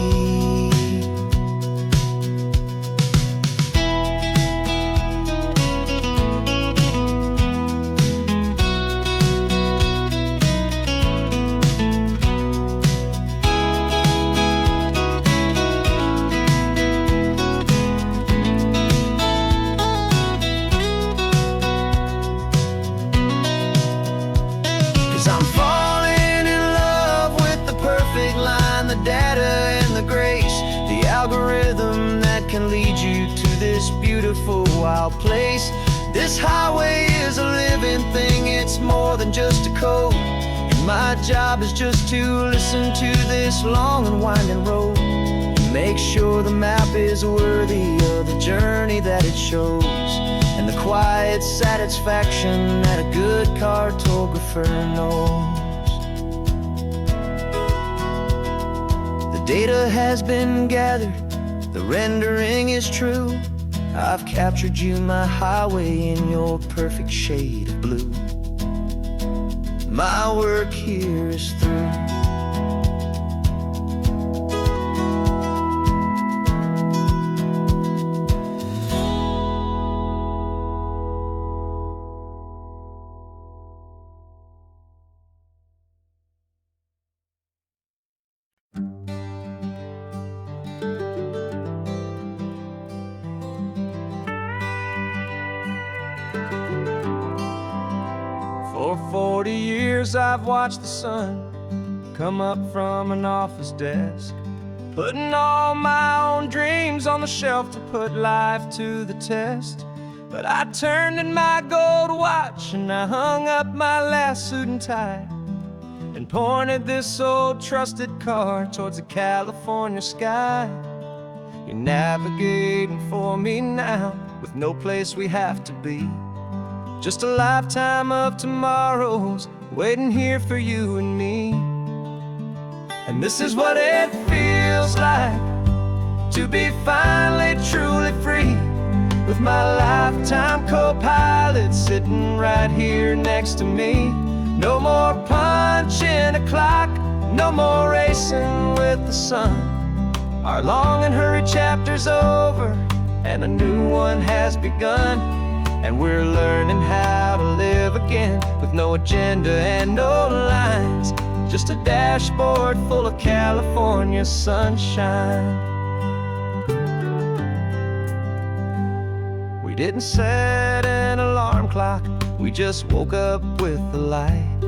Algorithm that can lead you to this beautiful wild place. This highway is a living thing, it's more than just a code. And my job is just to listen to this long and winding road, and make sure the map is worthy of the journey that it shows, and the quiet satisfaction that a good cartographer knows. The data has been gathered, the rendering is true. I've captured you, my highway, in your perfect shade of blue. My work here is through. For 40 years I've watched the sun come up from an office desk, putting all my own dreams on the shelf to put life to the test. But I turned in my gold watch and I hung up my last suit and tie, and pointed this old trusted car towards the California sky. You're navigating for me now, with no place we have to be, just a lifetime of tomorrows waiting here for you and me. And this is what it feels like to be finally truly free, with my lifetime co-pilot sitting right here next to me. No more punching a clock, no more racing with the sun. Our long and hurried chapter's over, and a new one has begun. And we're learning how to live again, with no agenda and no lines, just a dashboard full of California sunshine. We didn't set an alarm clock, we just woke up with the light.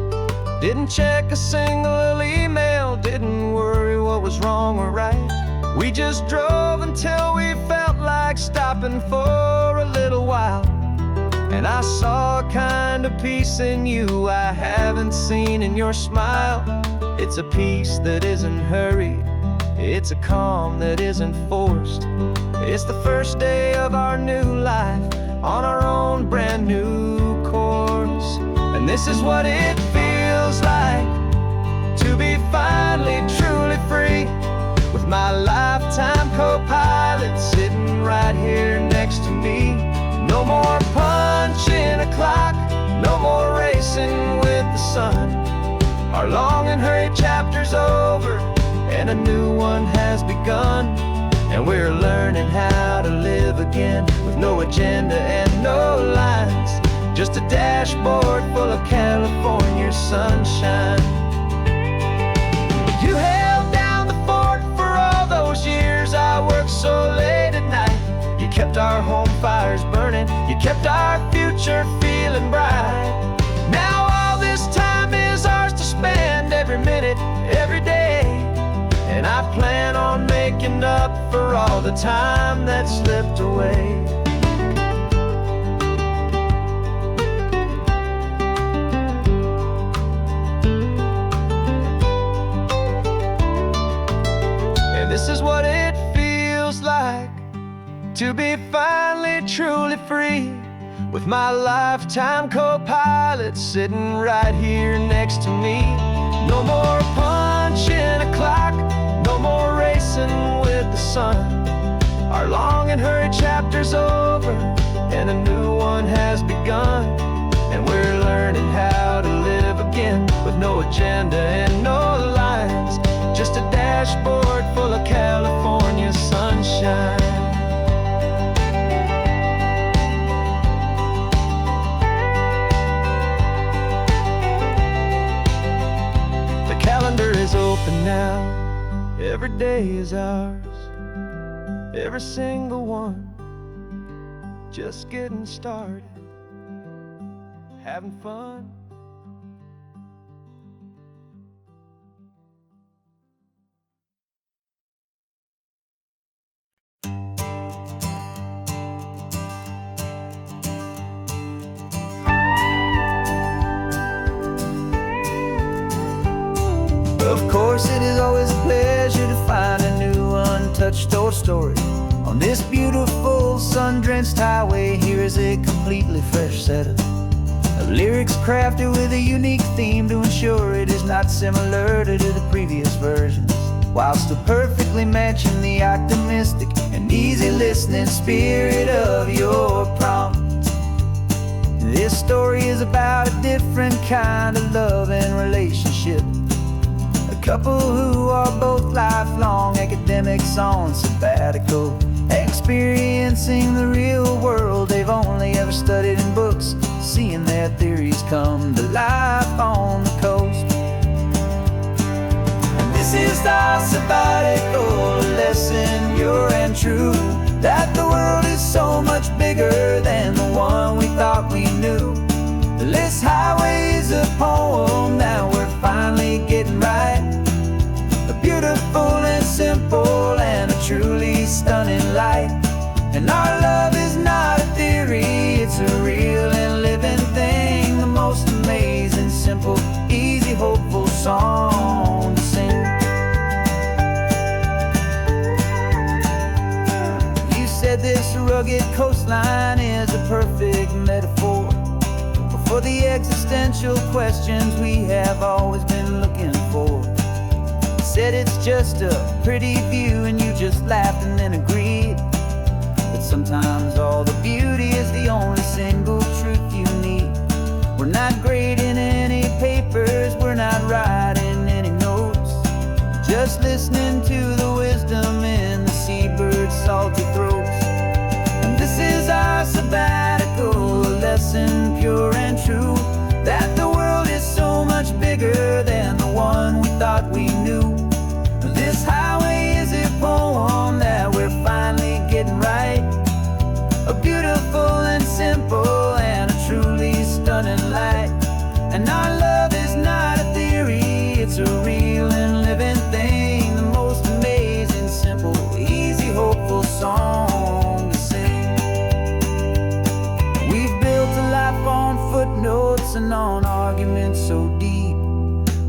Didn't check a single email, didn't worry what was wrong or right. We just drove until we felt like stopping for a little while. And I saw a kind of peace in you I haven't seen in your smile. It's a peace that isn't hurried, it's a calm that isn't forced. It's the first day of our new life on our own brand new course. And this is what it feels like to be finally truly free, with my lifetime co-pilot sitting right here next to me. No more punching a clock, no more racing with the sun. Our long and hurried chapter's over, and a new one has begun. And we're learning how to live again, with no agenda and no lines, just a dashboard full of California sunshine. You held down the fort for all those years I worked so late at night. You kept our home fires burning, you kept our future feeling bright. Now all this time is ours to spend, every minute, every day. And I plan on making up for all the time that slipped away. And this is what it feels like to be finally truly free, with my lifetime co-pilot sitting right here next to me. No more punching a clock, no more racing with the sun. Our long and hurried chapter's over, and a new one has begun. And we're learning how to live again, with no agenda and no lines, just a dashboard full of California sunshine. The calendar is open now, every day is ours, every single one, just getting started, having fun. course, it is always a pleasure to find a new untouched old story. On this beautiful sun-drenched highway, here is a completely fresh set of lyrics crafted with a unique theme to ensure it is not similar to the previous versions, while still perfectly matching the optimistic and easy listening spirit of your prompt. This story is about a different kind of love and relationship. A couple who are both lifelong academics on sabbatical, experiencing the real world they've only ever studied in books, seeing their theories come to life on the coast. And this is our sabbatical lesson, pure and true, that the world is so much bigger than the one we thought we knew. This highway is a poem that we're finally getting right. A beautiful and simple and a truly stunning light. And our love is not a theory, it's a real and living thing. The most amazing, simple, easy, hopeful song to sing. You said this rugged coastline is a perfect metaphor for the existential questions we have always been looking for. Said it's just a pretty view and you just laughed and then agreed. But sometimes all the beauty is the only single truth you need. We're not grading any papers, we're not writing any notes, just listening to the wisdom in the seabird's salty throats. And this is our sabbatical lesson, pure and true, that the world is so much bigger than the one we thought we knew. This highway is a poem that we're finally getting right. A beautiful and simple and a truly stunning light. And our love is not a theory, it's a real and living thing. The most amazing, simple, easy, hopeful song to sing. We've built a life on footnotes and on arguments so deep,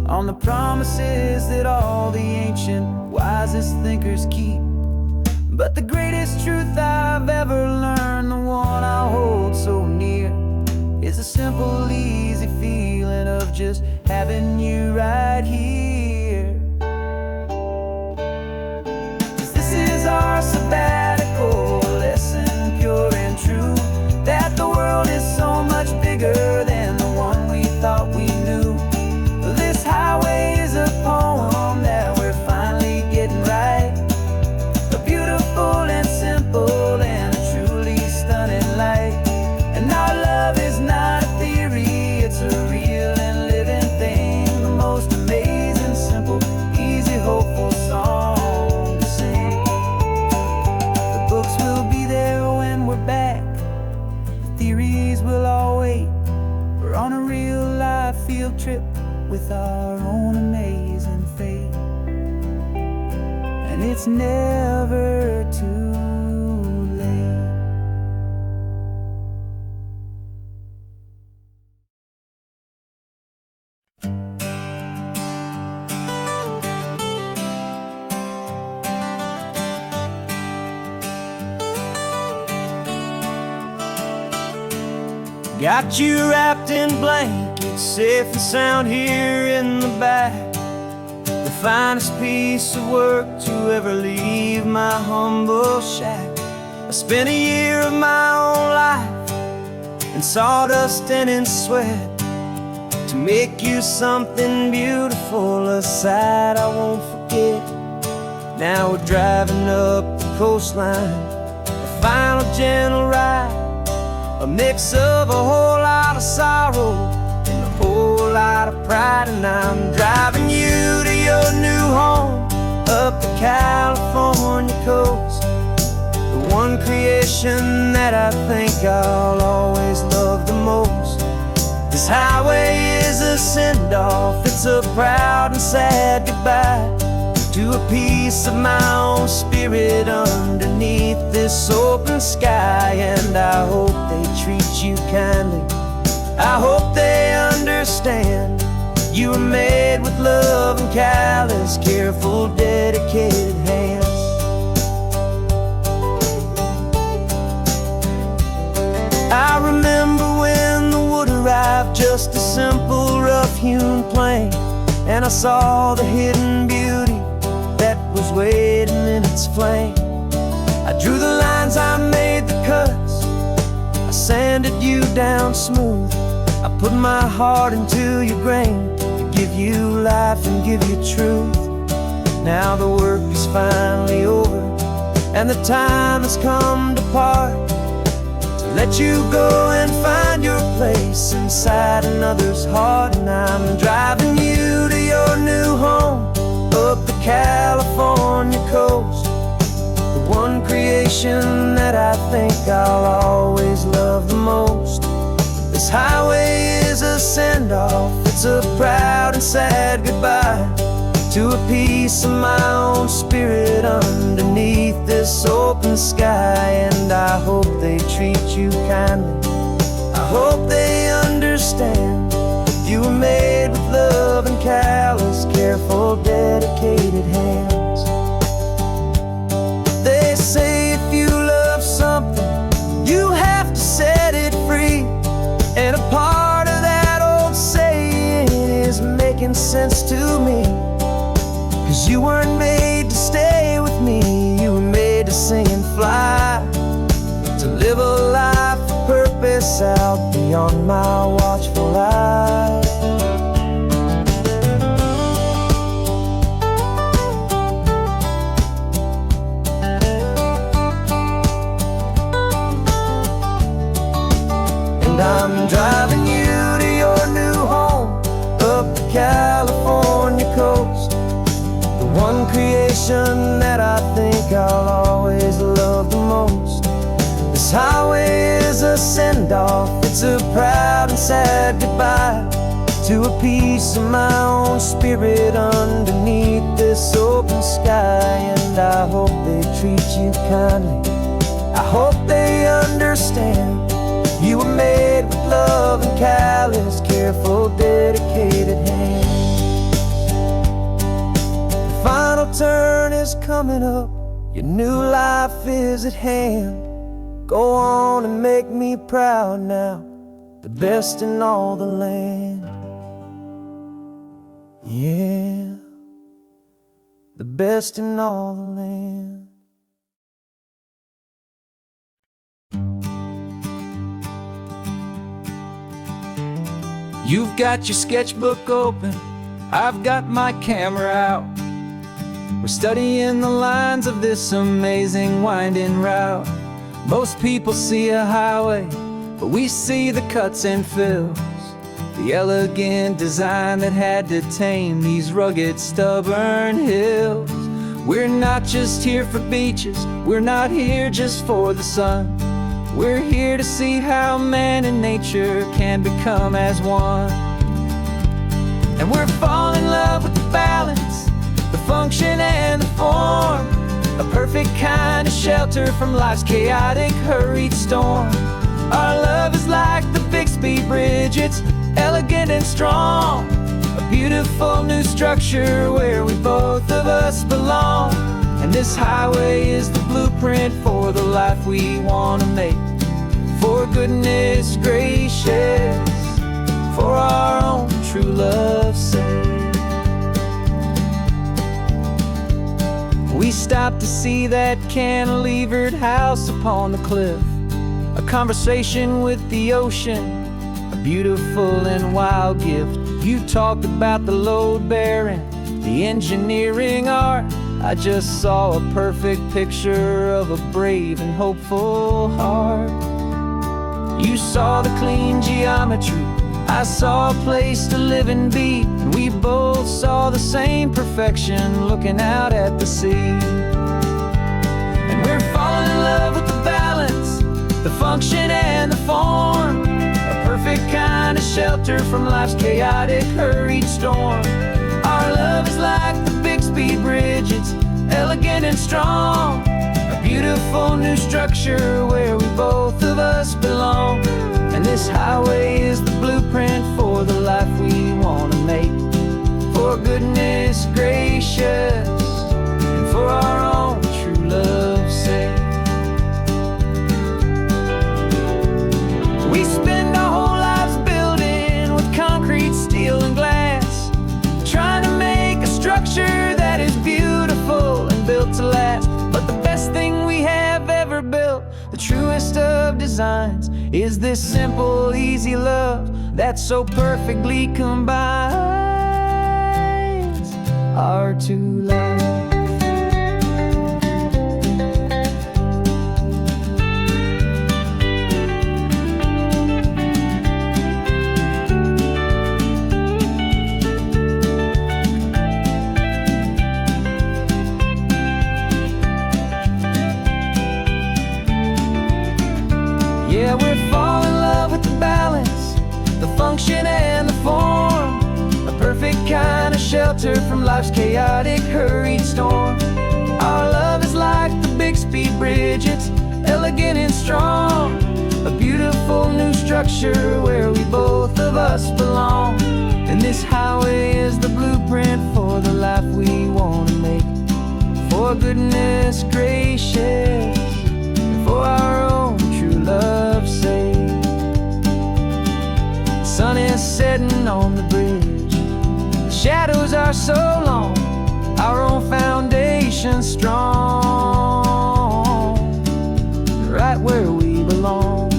on the promises that all the ancient, wisest thinkers keep. But the greatest truth I've ever learned, the one I hold so near, is a simple, easy feeling of just having you right here. 'Cause this is our sabbatical lesson, pure and true, that the world is so much bigger than the one we thought we knew. This highway is a poem that we're finally getting right. A beautiful and simple and a truly stunning light. And our love is not a theory, it's a real and living thing. The most amazing, simple, easy, hopeful song to sing. The books will be there when we're back, the theories will all wait. We're on a real life field trip with our own amazing fate. And it's never too late. Got you wrapped in blankets, safe and sound here in the back. The finest piece of work to ever leave my humble shack. I spent a year of my own life in sawdust and in sweat to make you something beautiful, a sight I won't forget. Now we're driving up the coastline, a final gentle ride, a mix of a whole lot of sorrow and a whole lot of pride. And I'm driving you to your new home up the California coast, the one creation that I think I'll always love the most. This highway is a send-off, it's a proud and sad goodbye to a piece of my own spirit underneath this open sky. And I hope they treat you kindly, I hope they understand You were made with love and callous, careful, dedicated hands. I remember when the wood arrived, just a simple rough-hewn plank, and I saw the hidden beauty that was waiting in its flame. I drew the lines, I made the cuts, I sanded you down smooth. I put my heart into your grain to give you life and give you truth. Now the work is finally over, and the time has come to part, to let you go and find your place inside another's heart. And I'm driving you to your new home, up the California coast, the one creation that I think I'll always love the most. This highway is a send-off, it's a proud and sad goodbye to a piece of my own spirit underneath this open sky. And I hope they treat you kindly, I hope they understand. You were made with love and callous, careful, dedicated hands. They say if you love something, you have to set it free. And a part of that old saying is making sense to me. 'Cause you weren't made to stay with me, you were made to sing and fly, to live a life of purpose out beyond my watchful eye. And I'm driving you to your new home, up the California coast, the one creation that I think I'll always love the most. This highway is a send-off, it's a proud and sad goodbye to a piece of my own spirit underneath this open sky. And I hope they treat you kindly, I hope they understand. You were made with love and callous, careful, dedicated hands. The final turn is coming up, your new life is at hand. Go on and make me proud now, the best in all the land. Yeah, the best in all the land. You've got your sketchbook open, I've got my camera out. We're studying the lines of this amazing winding route. Most people see a highway, but we see the cuts and fills, the elegant design that had to tame these rugged, stubborn hills. We're not just here for beaches, we're not here just for the sun. We're here to see how man and nature can become as one. And we're falling in love with the balance, the function and the form, a perfect kind of shelter from life's chaotic, hurried storm. Our love is like the Bixby Bridge, it's elegant and strong, a beautiful new structure where we both of us belong. And this highway is the blueprint for the life we want to make, for goodness gracious, for our own true love's sake. We stopped to see that cantilevered house upon the cliff, a conversation with the ocean, a beautiful and wild gift. You talked about the load bearing, the engineering art. I just saw a perfect picture of a brave and hopeful heart. You saw the clean geometry, I saw a place to live and be, and we both saw the same perfection looking out at the sea. And we're falling in love with the balance, the function and the form, a perfect kind of shelter from life's chaotic, hurried storm. Our love is like the Bixby Bridge, it's elegant and strong, a beautiful new structure where we both of us belong. And this highway is the blueprint for the life we want to make, designs is this simple, easy love that so perfectly combines our two lives. Yeah, we're falling in love with the balance, the function and the form, a perfect kind of shelter from life's chaotic, hurried storm. Our love is like the Bixby Bridge, it's elegant and strong, a beautiful new structure where we both of us belong. And this highway is the blueprint for the life we want to make. For goodness gracious, for our own true love's sake. The sun is setting on the bridge, the shadows are so long, our own foundation strong, right where we belong.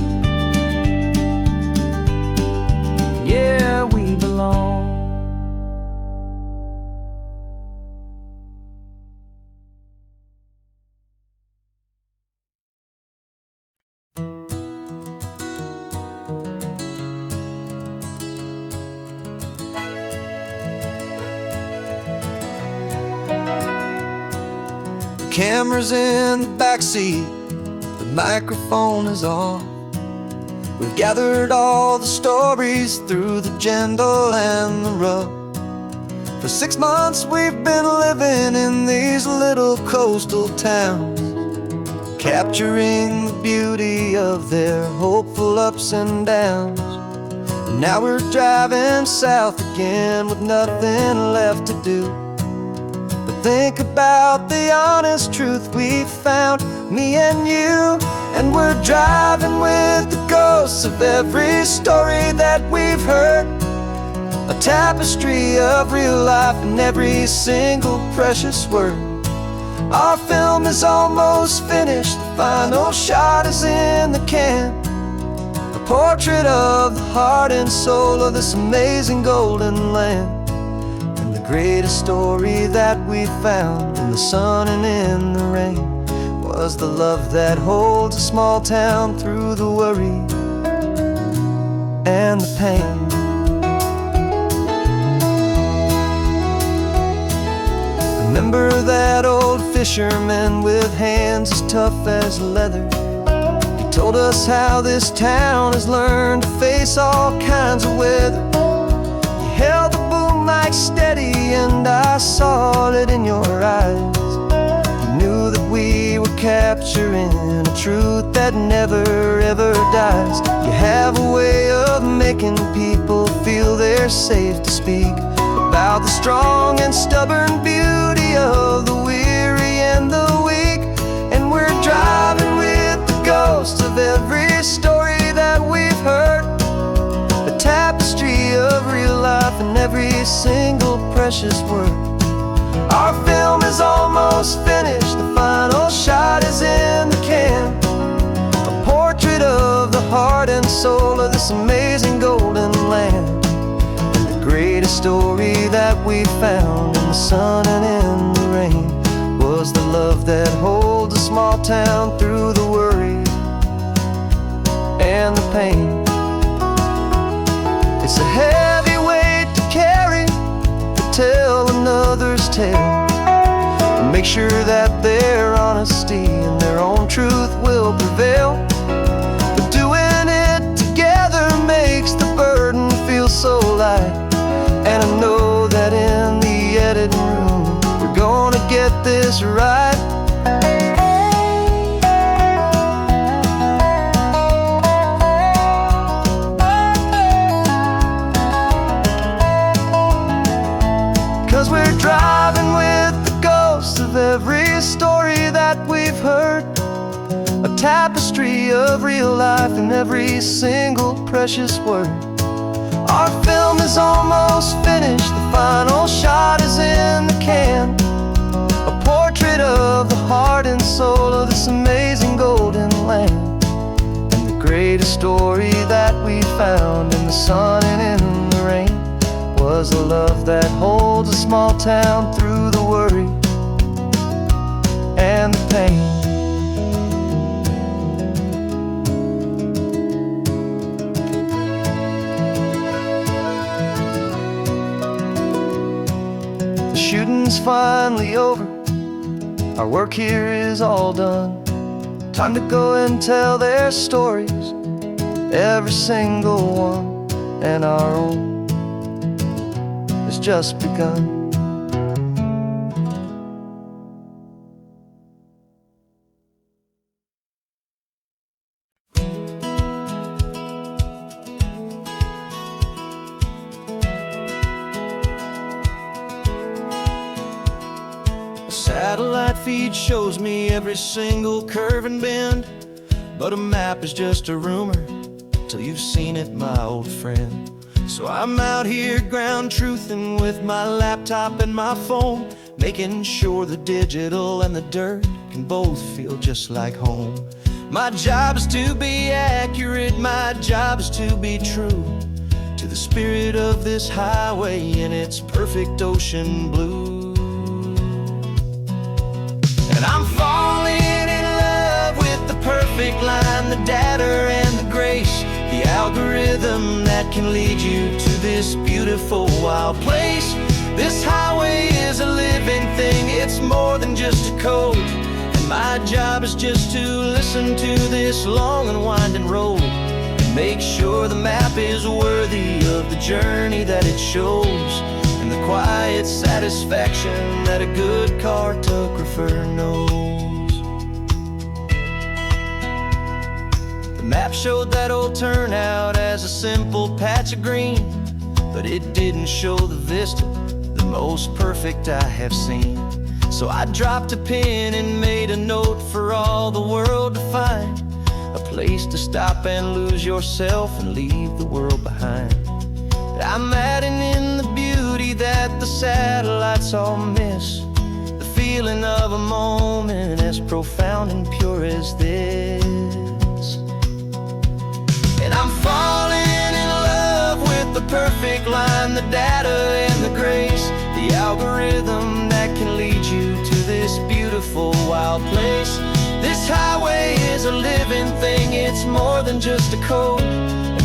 Yeah, we belong. Camera's in the backseat, the microphone is on. We've gathered all the stories through the gentle and the rough. For 6 months we've been living in these little coastal towns, capturing the beauty of their hopeful ups and downs. And now we're driving south again with nothing left to do. Think about the honest truth we found, me and you. And we're driving with the ghosts of every story that we've heard, a tapestry of real life and every single precious word. Our film is almost finished, the final shot is in the can, a portrait of the heart and soul of this amazing golden land. Greatest story that we found in the sun and in the rain was the love that holds a small town through the worry and the pain. Remember that old fisherman with hands as tough as leather? He told us how this town has learned to face all kinds of weather. He held the boom mic steady and I saw it in your eyes. You knew that we were capturing a truth that never ever dies. You have a way of making people feel they're safe to speak about the strong and stubborn beauty of the weary and the weak. And we're driving with the ghosts of every story that we've heard, a tapestry of real life and every single precious word. Our film is almost finished, the final shot is in the can, a portrait of the heart and soul of this amazing golden land. And the greatest story that we found in the sun and in the rain was the love that holds a small town through the worry and the pain. It's a heavy weight to carry, to tell another's tale, and make sure that their honesty and their own truth will prevail. But doing it together makes the burden feel so light. And I know that in the editing room we're gonna get this right. 'Cause we're driving with the ghosts of every story that we've heard, a tapestry of real life and every single precious word. Our film is almost finished, the final shot is in the can, a portrait of the heart and soul of this amazing golden land. And the greatest story that we found in the sun and in the rain was a love that holds a small town through the worry and the pain. The shooting's finally over, our work here is all done. Time to go and tell their stories, every single one, and our own has just begun. Satellite feed shows me every single curve and bend, but a map is just a rumor till you've seen it, my old friend. So I'm out here ground truthing with my laptop and my phone, making sure the digital and the dirt can both feel just like home. My job is to be accurate, my job is to be true to the spirit of this highway in its perfect ocean blue. And I'm falling in love with the perfect line, the data and the grace, the algorithm that can lead you to this beautiful wild place. This highway is a living thing, it's more than just a code. And my job is just to listen to this long and winding road and make sure the map is worthy of the journey that it shows, and the quiet satisfaction that a good cartographer knows. The map showed that old turnout as a simple patch of green, but it didn't show the vista, the most perfect I have seen. So I dropped a pin and made a note for all the world to find, a place to stop and lose yourself and leave the world behind. I'm adding in the beauty that the satellites all miss, the feeling of a moment as profound and pure as this. And I'm falling in love with the perfect line, the data and the grace, the algorithm that can lead you to this beautiful wild place. This highway is a living thing, it's more than just a code.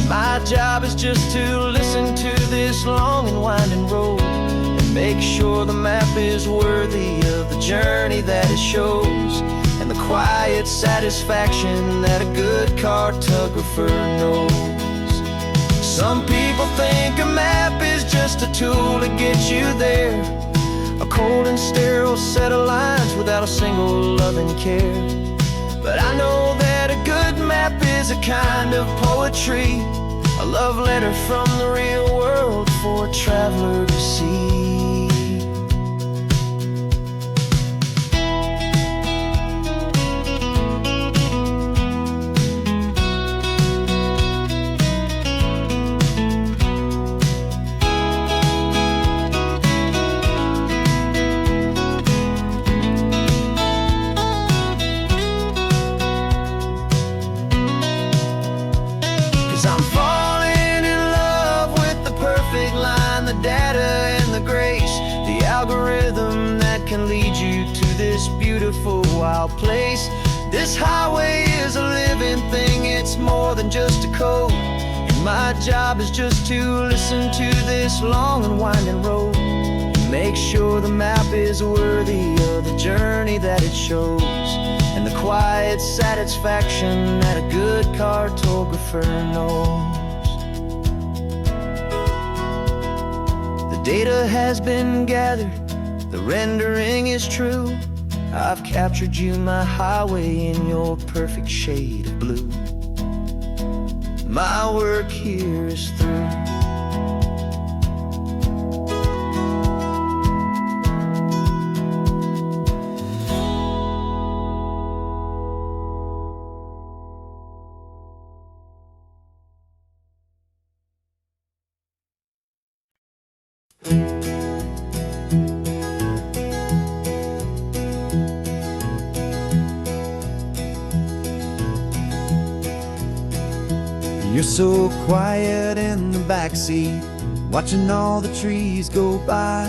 My job is just to listen to this long and winding road and make sure the map is worthy of the journey that it shows, and the quiet satisfaction that a good cartographer knows. Some people think a map is just a tool to get you there, a cold and sterile set of lines without a single loving care. But I know that a good map is a kind of poetry, a love letter from the real world for a traveler to see. Algorithm that can lead you to this beautiful wild place. This highway is a living thing, it's more than just a code. And my job is just to listen to this long and winding road and make sure the map is worthy of the journey that it shows, and the quiet satisfaction that a good cartographer knows. Data has been gathered, the rendering is true. I've captured you, my highway, in your perfect shade of blue. My work here is through. so quiet in the backseat, watching all the trees go by.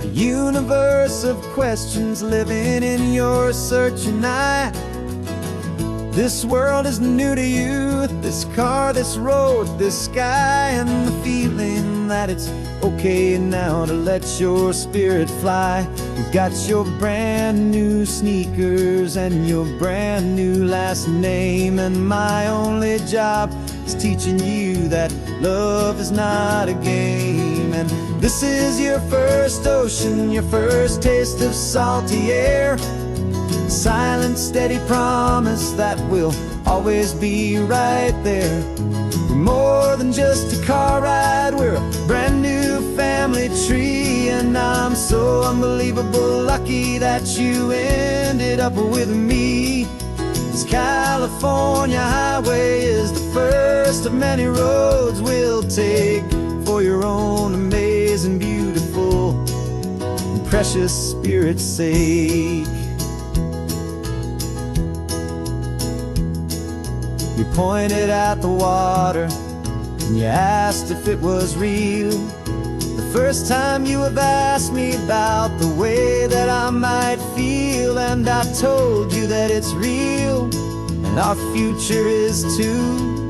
A universe of questions living in your searching eye. This world is new to you, this car, this road, this sky, and the feeling that it's okay now to let your spirit fly. You've got your brand new sneakers and your brand new last name, and my only job is teaching you that love is not a game. And this is your first ocean, your first taste of salty air. Silent, steady promise that we'll always be right there. We're more than just a car ride, we're a brand new family tree. And I'm so unbelievable lucky that you ended up with me. This California highway is the first of many roads we'll take for your own amazing, beautiful, and precious spirit's sake. You pointed at the water and you asked if it was real. The first time you have asked me about the way that I might feel, and I told you that it's real and our future is too.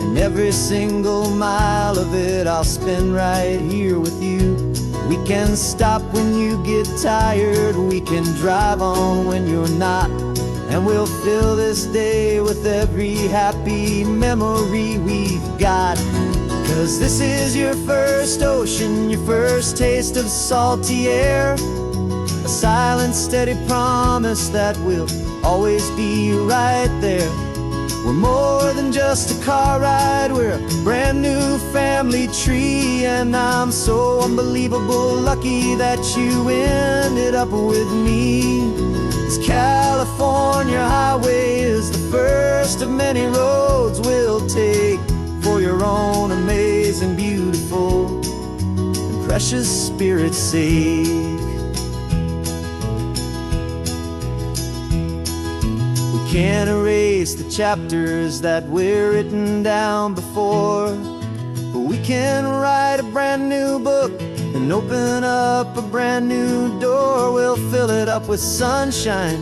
And every single mile of it I'll spend right here with you. We can stop when you get tired, we can drive on when you're not, and we'll fill this day with every happy memory we've got. 'Cause this is your first ocean, your first taste of salty air. A silent, steady promise that we'll always be right there. We're more than just a car ride, we're a brand new family tree. And I'm so unbelievable lucky that you ended up with me. This California highway is the first of many roads we'll take for your own amazing, beautiful, and precious spirit's sake. We can't erase the chapters that we're written down before, but we can write a brand new book and open up a brand new door. We'll fill it up with sunshine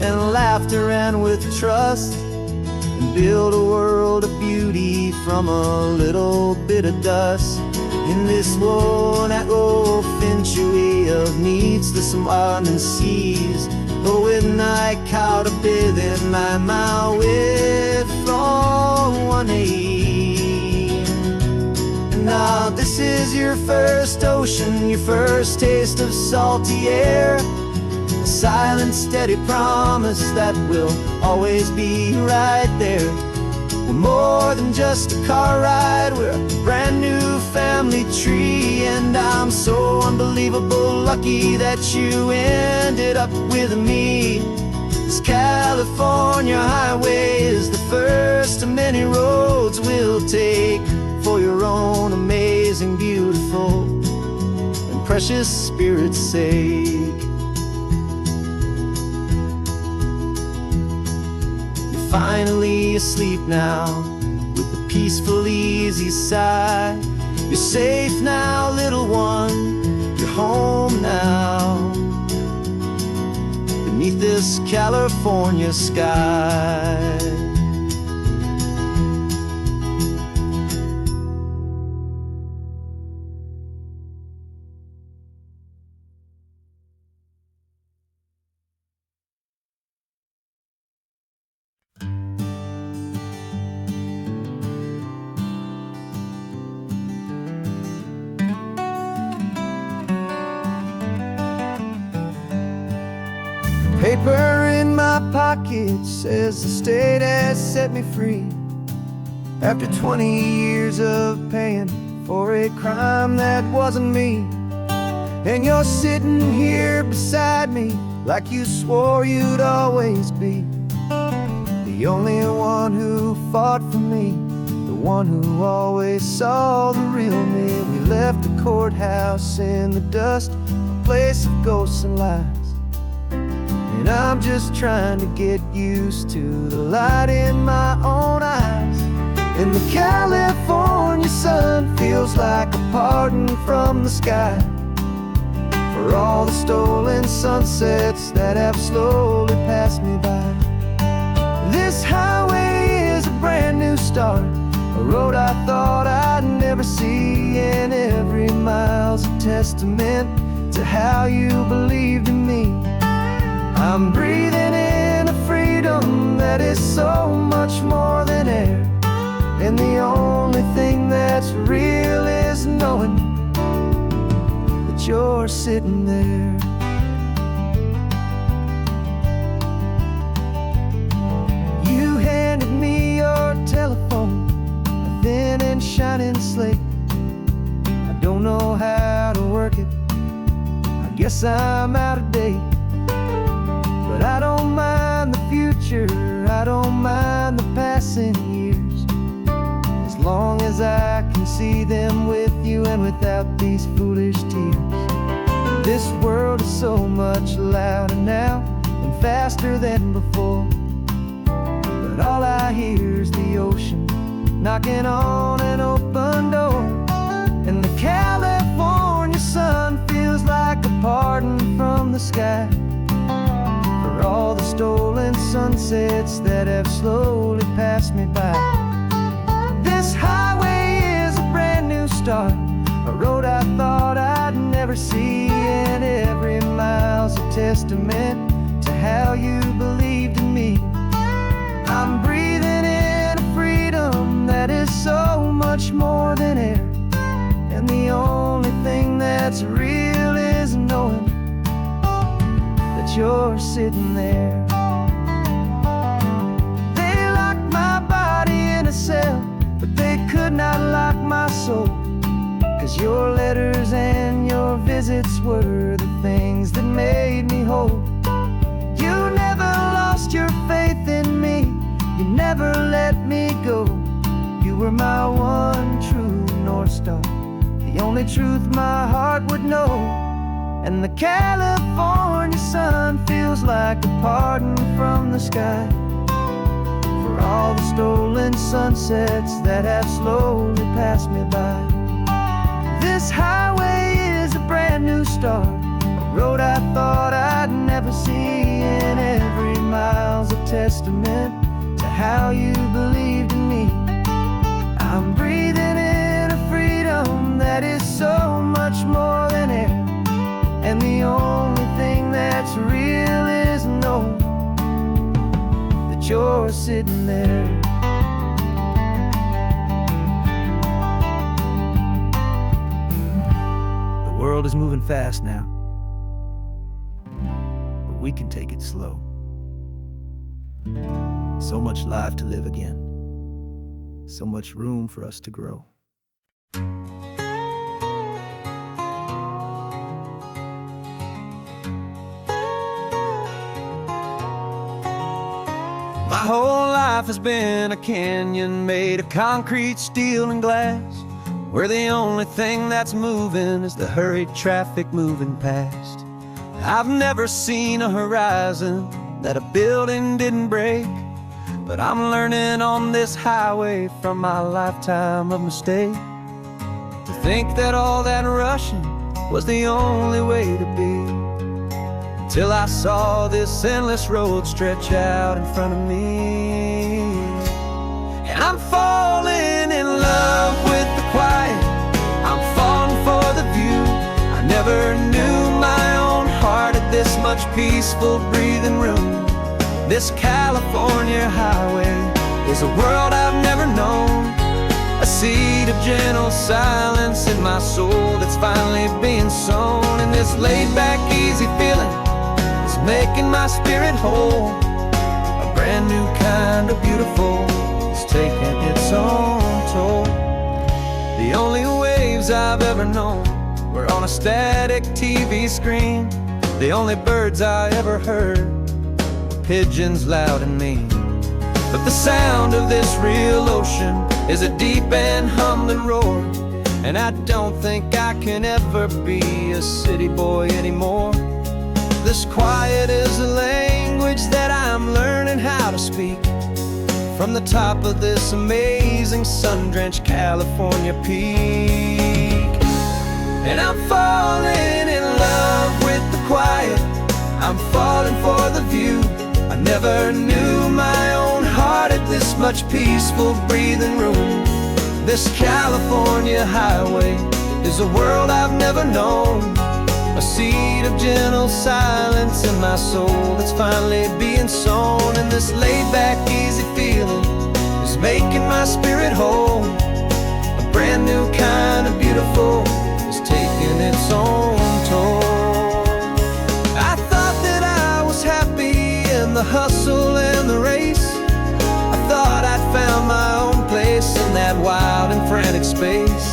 and laughter and with trust, and build a world of beauty from a little bit of dust. In this world that finchuy of needs to some and seas, but when I caught a bit in my way from one aim. Now this is your first ocean, your first taste of salty air. A silent, steady promise that we'll always be right there. We're more than just a car ride, we're a brand new family tree. And I'm so unbelievable lucky that you ended up with me. This California highway is the first of many roads we'll take for your own amazing, beautiful, and precious spirit's sake. You're finally asleep now with a peaceful, easy sigh. You're safe now, little one, you're home now, beneath this California sky. Paper in my pocket says the state has set me free, after 20 years of paying for a crime that wasn't me. And you're sitting here beside me like you swore you'd always be, the only one who fought for me, the one who always saw the real me. We left the courthouse in the dust, a place of ghosts and lies. And I'm just trying to get used to the light in my own eyes. And the California sun feels like a pardon from the sky for all the stolen sunsets that have slowly passed me by. This highway is a brand new start, a road I thought I'd never see, and every mile's a testament to how you believed in me. I'm breathing in a freedom that is so much more than air, and the only thing that's real is knowing that you're sitting there. You handed me your telephone, a thin and shining slate. I don't know how to work it, I guess I'm out of date. But I don't mind the future, I don't mind the passing years, as long as I can see them with you and without these foolish tears. This world is so much louder now and faster than before, but all I hear is the ocean knocking on an open door. And the California sun feels like a pardon from the sky for all the stolen sunsets that have slowly passed me by. This highway is a brand new start, a road I thought I'd never see, and every mile's a testament to how you believed in me. I'm breathing in a freedom that is so much more than air, and the only thing that's real is knowing that you're sitting there. They locked my body in a cell, but they could not lock my soul, 'cause your letters and your visits were the things that made me whole. You never lost your faith in me, you never let me go. You were my one true North Star, the only truth my heart would know. And the California sun feels like a pardon from the sky for all the stolen sunsets that have slowly passed me by. This highway is a brand new start, a road I thought I'd never see, and every mile's a testament to how you believed in me. I'm breathing in a freedom that is so much more than air, and the only thing that's real is knowing that you're sitting there. The world is moving fast now, but we can take it slow. So much life to live again, so much room for us to grow. My whole life has been a canyon made of concrete, steel, and glass, where the only thing that's moving is the hurried traffic moving past. I've never seen a horizon that a building didn't break, but I'm learning on this highway from my lifetime of mistakes to think that all that rushing was the only way to be, till I saw this endless road stretch out in front of me. And I'm falling in love with the quiet, I'm falling for the view. I never knew my own heart had this much peaceful breathing room. This California highway is a world I've never known, a seed of gentle silence in my soul that's finally being sown. And this laid-back, easy feeling is making my spirit whole. A brand new kind of beautiful is taking its own toll. The only waves I've ever known were on a static TV screen. The only birds I ever heard were pigeons loud and mean. But the sound of this real ocean is a deep and humbling roar, and I don't think I can ever be a city boy anymore. This quiet is a language that I'm learning how to speak, from the top of this amazing sun-drenched California peak. And I'm falling in love with the quiet, I'm falling for the view. I never knew my own heart had this much peaceful breathing room. This California highway is a world I've never known, a seed of gentle silence in my soul that's finally being sown. And this laid-back, easy feeling is making my spirit whole. A brand new kind of beautiful is taking its own toll. I thought that I was happy in the hustle and the race. I thought I'd found my own place in that wild and frantic space.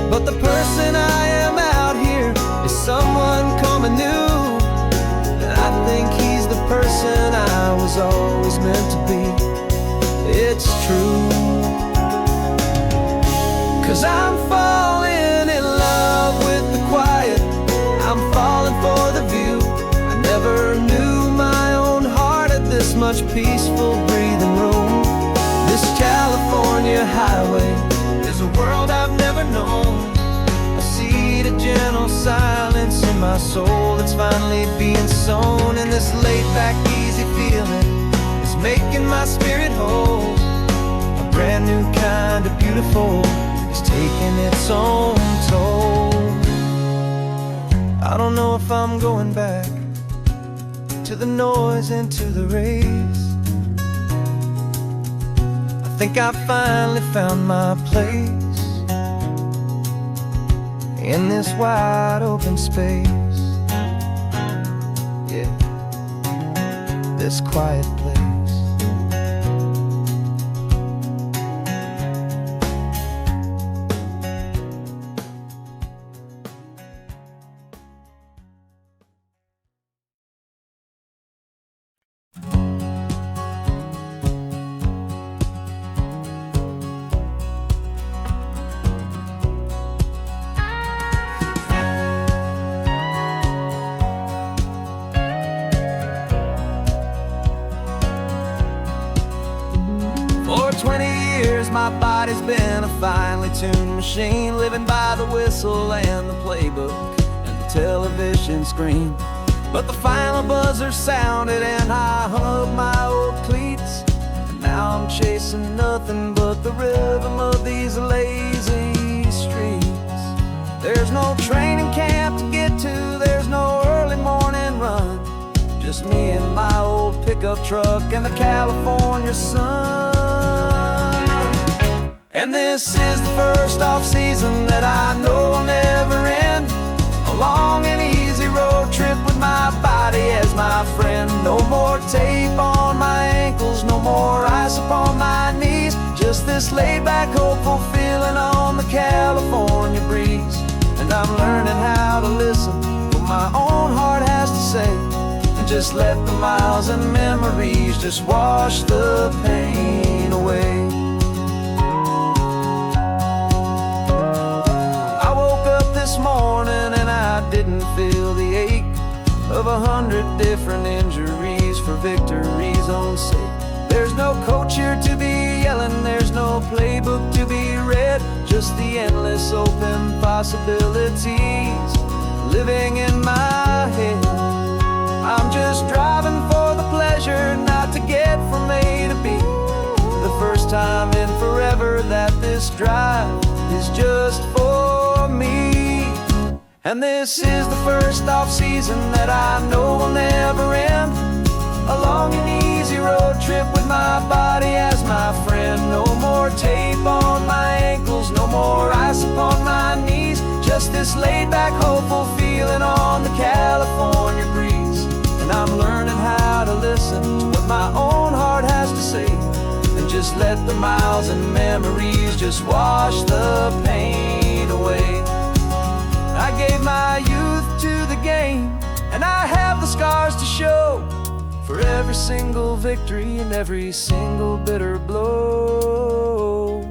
But the person I am out here is someone coming new, and I think he's the person I was always meant to be. It's true, 'cause I'm falling in love with the quiet, I'm falling for the view. I never knew my own heart had this much peaceful breathing room. This California highway is a world I've never known, a seed of gentle silence in my soul that's finally being sown. And this laid-back, easy feeling is making my spirit whole. A brand new kind of beautiful is taking its own toll. I don't know if I'm going back to the noise and to the race. I think I finally found my place in this wide open space. Yeah, this quiet place. For 20 years my body's been a finely tuned machine, living by the whistle and the playbook and the television screen. But the final buzzer sounded and I hung up my old cleats, and now I'm chasing nothing but the rhythm of these lazy streets. There's no training camp to get to, there's no early morning run, just me and my old pickup truck and the California sun. And this is the first off-season that I know will never end, a long and easy road trip with my body as my friend. No more tape on my ankles, no more ice upon my knees, just this laid-back, hopeful feeling on the California breeze. And I'm learning how to listen what my own heart has to say, and just let the miles and memories just wash the pain away. This morning and I didn't feel the ache of 100 different injuries for victory's own sake. There's no coach here to be yelling, there's no playbook to be read, just the endless open possibilities living in my head. I'm just driving for the pleasure, not to get from A to B. The first time in forever that this drive is just for me. And this is the first off-season that I know will never end, a long and easy road trip with my body as my friend. No more tape on my ankles, no more ice upon my knees, just this laid-back, hopeful feeling on the California breeze. And I'm learning how to listen to what my own heart has to say, and just let the miles and memories just wash the pain away. I gave my youth to the game, and I have the scars to show for every single victory and every single bitter blow.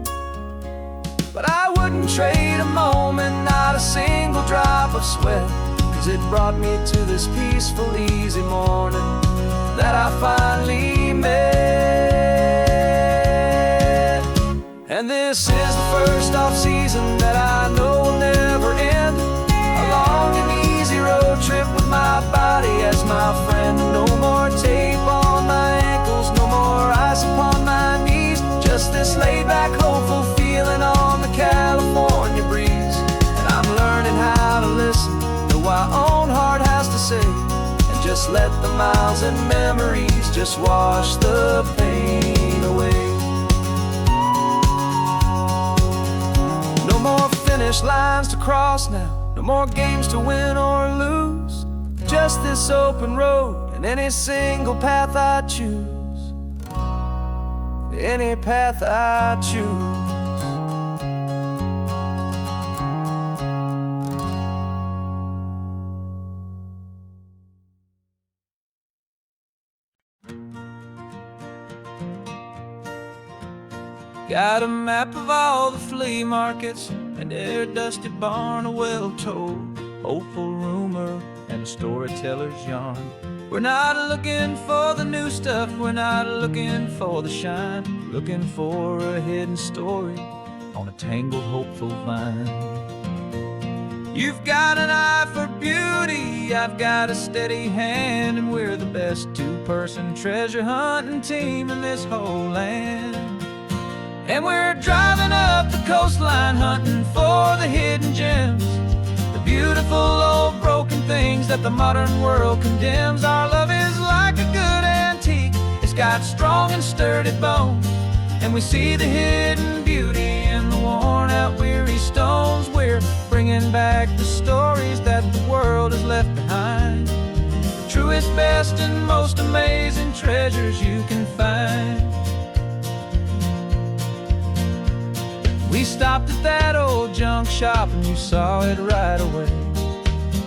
But I wouldn't trade a moment, not a single drop of sweat, 'cause it brought me to this peaceful, easy morning that I finally met. And this is the first off-season that I know will never end. A long and easy road trip with my body as my friend. No more tape on my ankles, no more ice upon my knees. Just this laid-back, hopeful feeling on the California breeze. And I'm learning how to listen to what my own heart has to say, and just let the miles and memories just wash the pain away. No more finish lines to cross now, no more games to win or lose. Just this open road and any single path I choose. Any path I choose. Got a map of all the flea markets, and their dusty barn, a well-told hopeful rumor, and a storyteller's yarn. We're not looking for the new stuff, we're not looking for the shine, looking for a hidden story on a tangled hopeful vine. You've got an eye for beauty, I've got a steady hand, and we're the best two-person treasure hunting team in this whole land. And we're driving up the coastline hunting for the hidden gems, the beautiful old broken things that the modern world condemns. Our love is like a good antique, it's got strong and sturdy bones, and we see the hidden beauty in the worn out weary stones. We're bringing back the stories that the world has left behind, the truest, best, and most amazing treasures you can find. We stopped at that old junk shop and you saw it right away,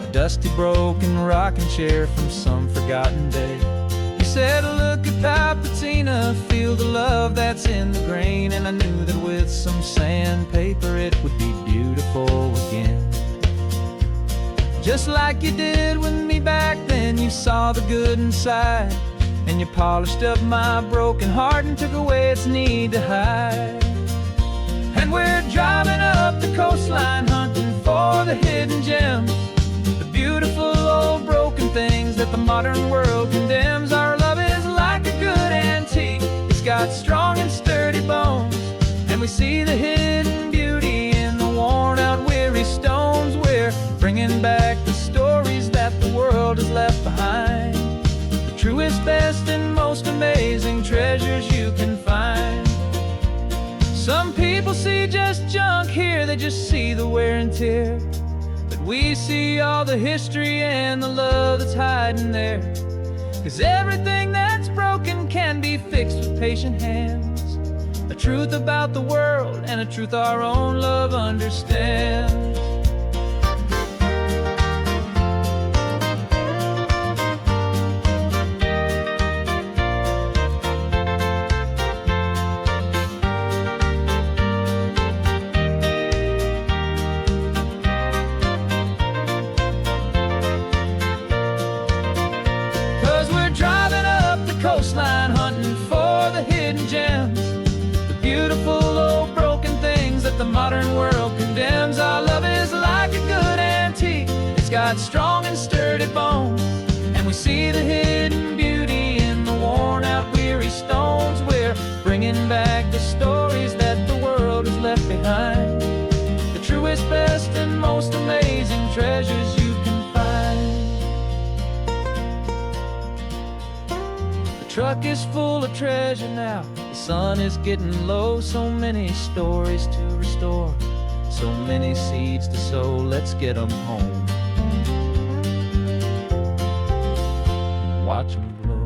a dusty broken rocking chair from some forgotten day. You said, look at Papatina, feel the love that's in the grain, and I knew that with some sandpaper it would be beautiful again. Just like you did with me back then, you saw the good inside, and you polished up my broken heart and took away its need to hide. And we're driving up the coastline hunting for the hidden gems, the beautiful old broken things that the modern world condemns. Our love is like a good antique, it's got strong and sturdy bones, and we see the hidden beauty in the worn out weary stones. We're bringing back the stories that the world has left behind, the truest, best, and most amazing treasures you can find. Some people see just junk here, they just see the wear and tear, but we see all the history and the love that's hiding there. 'Cause everything that's broken can be fixed with patient hands, a truth about the world and a truth our own love understands. 'Cause we're driving up the coastline hunting for the hidden gems, the beautiful old broken things that the modern world condemns. Our love is like a good antique, it's got strong and sturdy bones, and we see the hidden beauty in the worn out weary stones. We're bringing back the stories that the world has left behind, the truest, best, and most amazing treasures you can find. The truck is full of treasure now, the sun is getting low. So many stories to restore, so many seeds to sow. Let's get them home, watch them blow.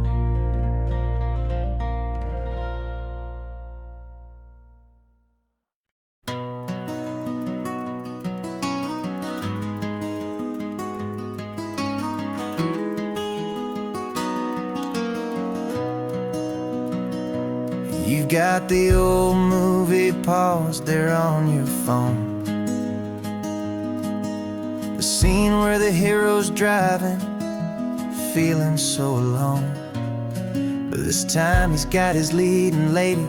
You've got the old movie paused there on your phone, the scene where the hero's driving, feeling so alone. But this time he's got his leading lady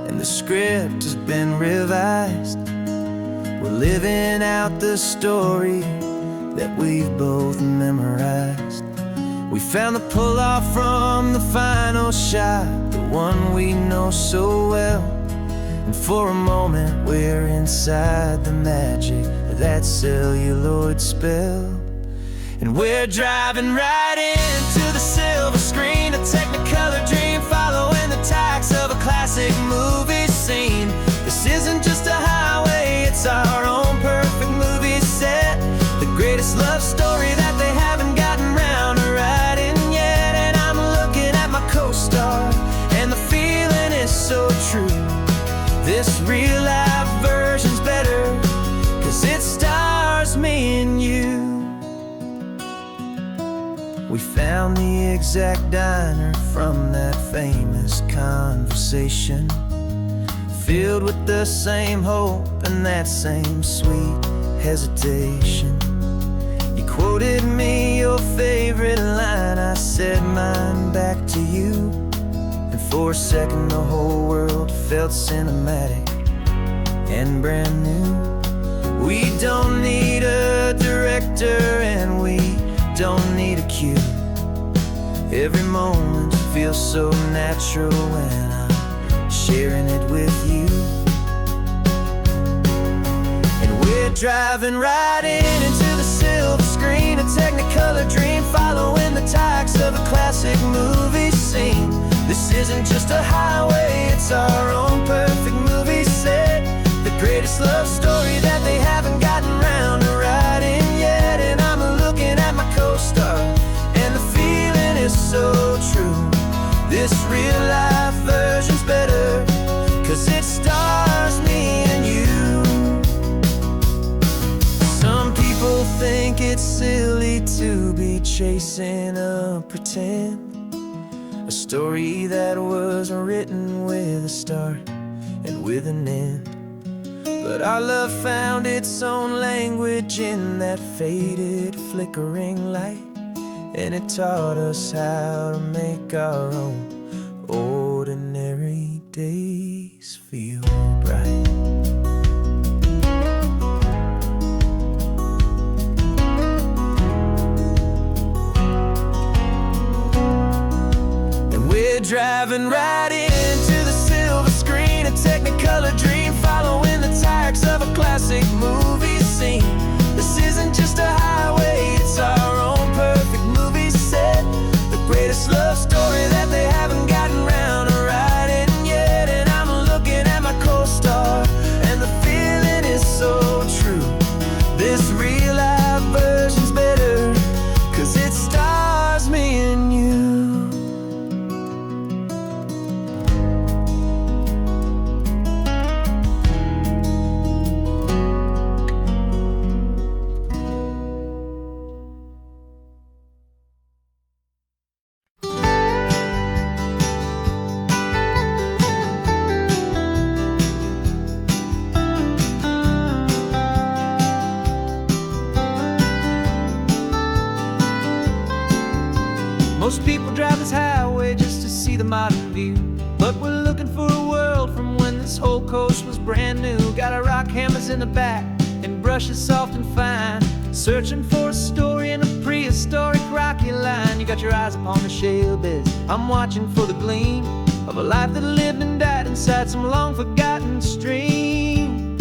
and the script has been revised. We're living out the story that we've both memorized. We found the pull-off from the final shot, the one we know so well. And for a moment we're inside the magic of that celluloid spell. And we're driving right into the silver screen, a technicolor dream, following the tacks of a classic movie scene. This isn't just a highway, it's our own perfect movie set, the greatest love story that they haven't gotten round to writing yet. And I'm looking at my co-star, and the feeling is so true. This real-life version's better, 'cause it stars me and you. We found the exact diner from that famous conversation, filled with the same hope and that same sweet hesitation. You quoted me your favorite line, I said mine back to you. And for a second the whole world felt cinematic and brand new. We don't need a director and we don't need a cue. Every moment feels so natural when I'm sharing it with you. And we're driving right into the silver screen, a technicolor dream, following the tacks of a classic movie scene. This isn't just a highway, it's our own perfect movie set, the greatest love story that they haven't gotten round to writing yet. And I'm looking at my co-star, and the feeling is so true. This real-life version's better, 'cause it stars me and you. Some people think it's silly to be chasing a pretend, a story that was written with a start and with an end. But our love found its own language in that faded, flickering light, and it taught us how to make our own ordinary days feel bright. And we're driving right into the silver screen, a technicolor dream, following the tacks of a classic movie scene. This isn't just a highway, it's our own perfect movie set, the greatest love story that they haven't gotten round to writing yet. And I'm looking at my co-star, and the feeling is so true. This real-life version's better, 'cause it stars me and you. Most people drive this highway just to see the modern view, but we're looking for a world from when this whole coast was brand new. Got our rock hammers in the back and brushes soft and fine, searching for a story in a prehistoric rocky line. You got your eyes upon the shale beds, I'm watching for the gleam of a life that lived and died inside some long forgotten stream.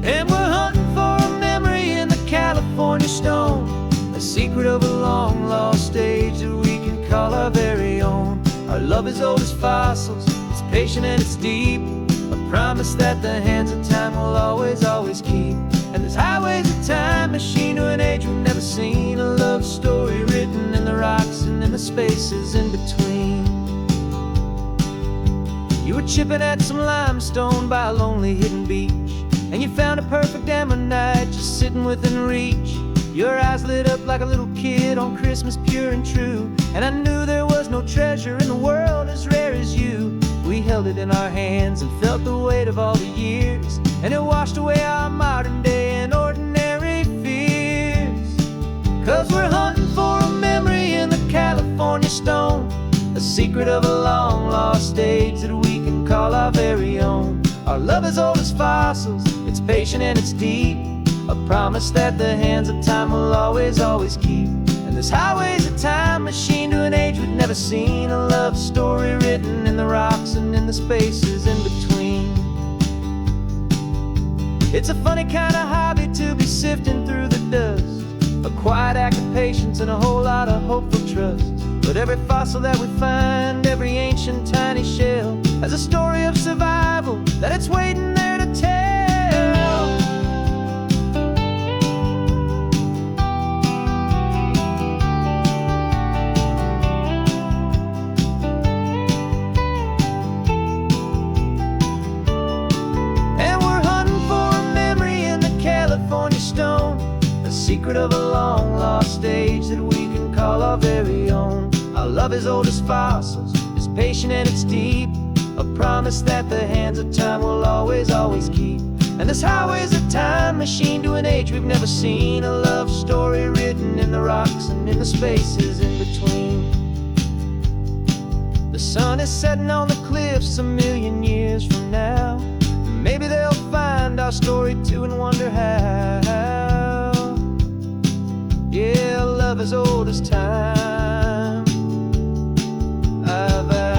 And we're hunting for a memory in the California stone, a secret of a long lost age that we can call our very own. Our love is old as fossils, it's patient and it's deep, a promise that the hands of time will always, always keep. And this highway's a time machine to an age we've never seen, a love story written in the rocks and in the spaces in between. You were chipping at some limestone by a lonely hidden beach, and you found a perfect ammonite just sitting within reach. Your eyes lit up like a little kid on Christmas, pure and true, and I knew there was no treasure in the world as rare as you. We held it in our hands and felt the weight of all the years, and it washed away our modern day and ordinary fears. 'Cause we're hunting for a memory in the California stone, a secret of a long lost age that we can call our very own. Our love is old as fossils, it's patient and it's deep, a promise that the hands of time will always, always keep. And this highway's a time machine to an age we've never seen, a love story written in the rocks and in the spaces in between. It's a funny kind of hobby to be sifting through the dust, a quiet act of patience and a whole lot of hopeful trust. But every fossil that we find, every ancient tiny shell, has a story of survival that it's waiting there to tell. And we're hunting for a memory in the California stone, the secret of a long lost age that we can call our very own. Our love is old as fossils, it's patient and it's deep, a promise that the hands of time will always, always keep. And this highway's a time machine to an age we've never seen, a love story written in the rocks and in the spaces in between. The sun is setting on the cliffs a million years from now. Maybe they'll find our story too and wonder how. Yeah, love is old as time, I vow.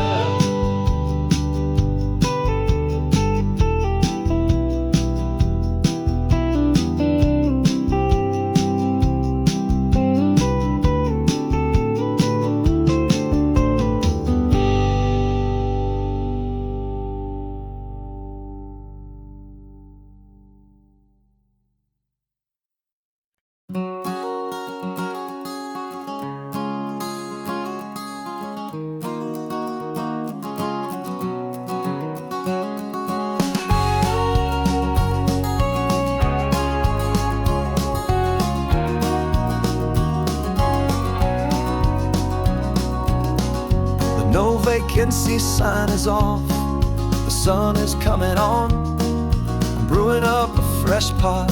No vacancy sign is off, the sun is coming on. I'm brewing up a fresh pot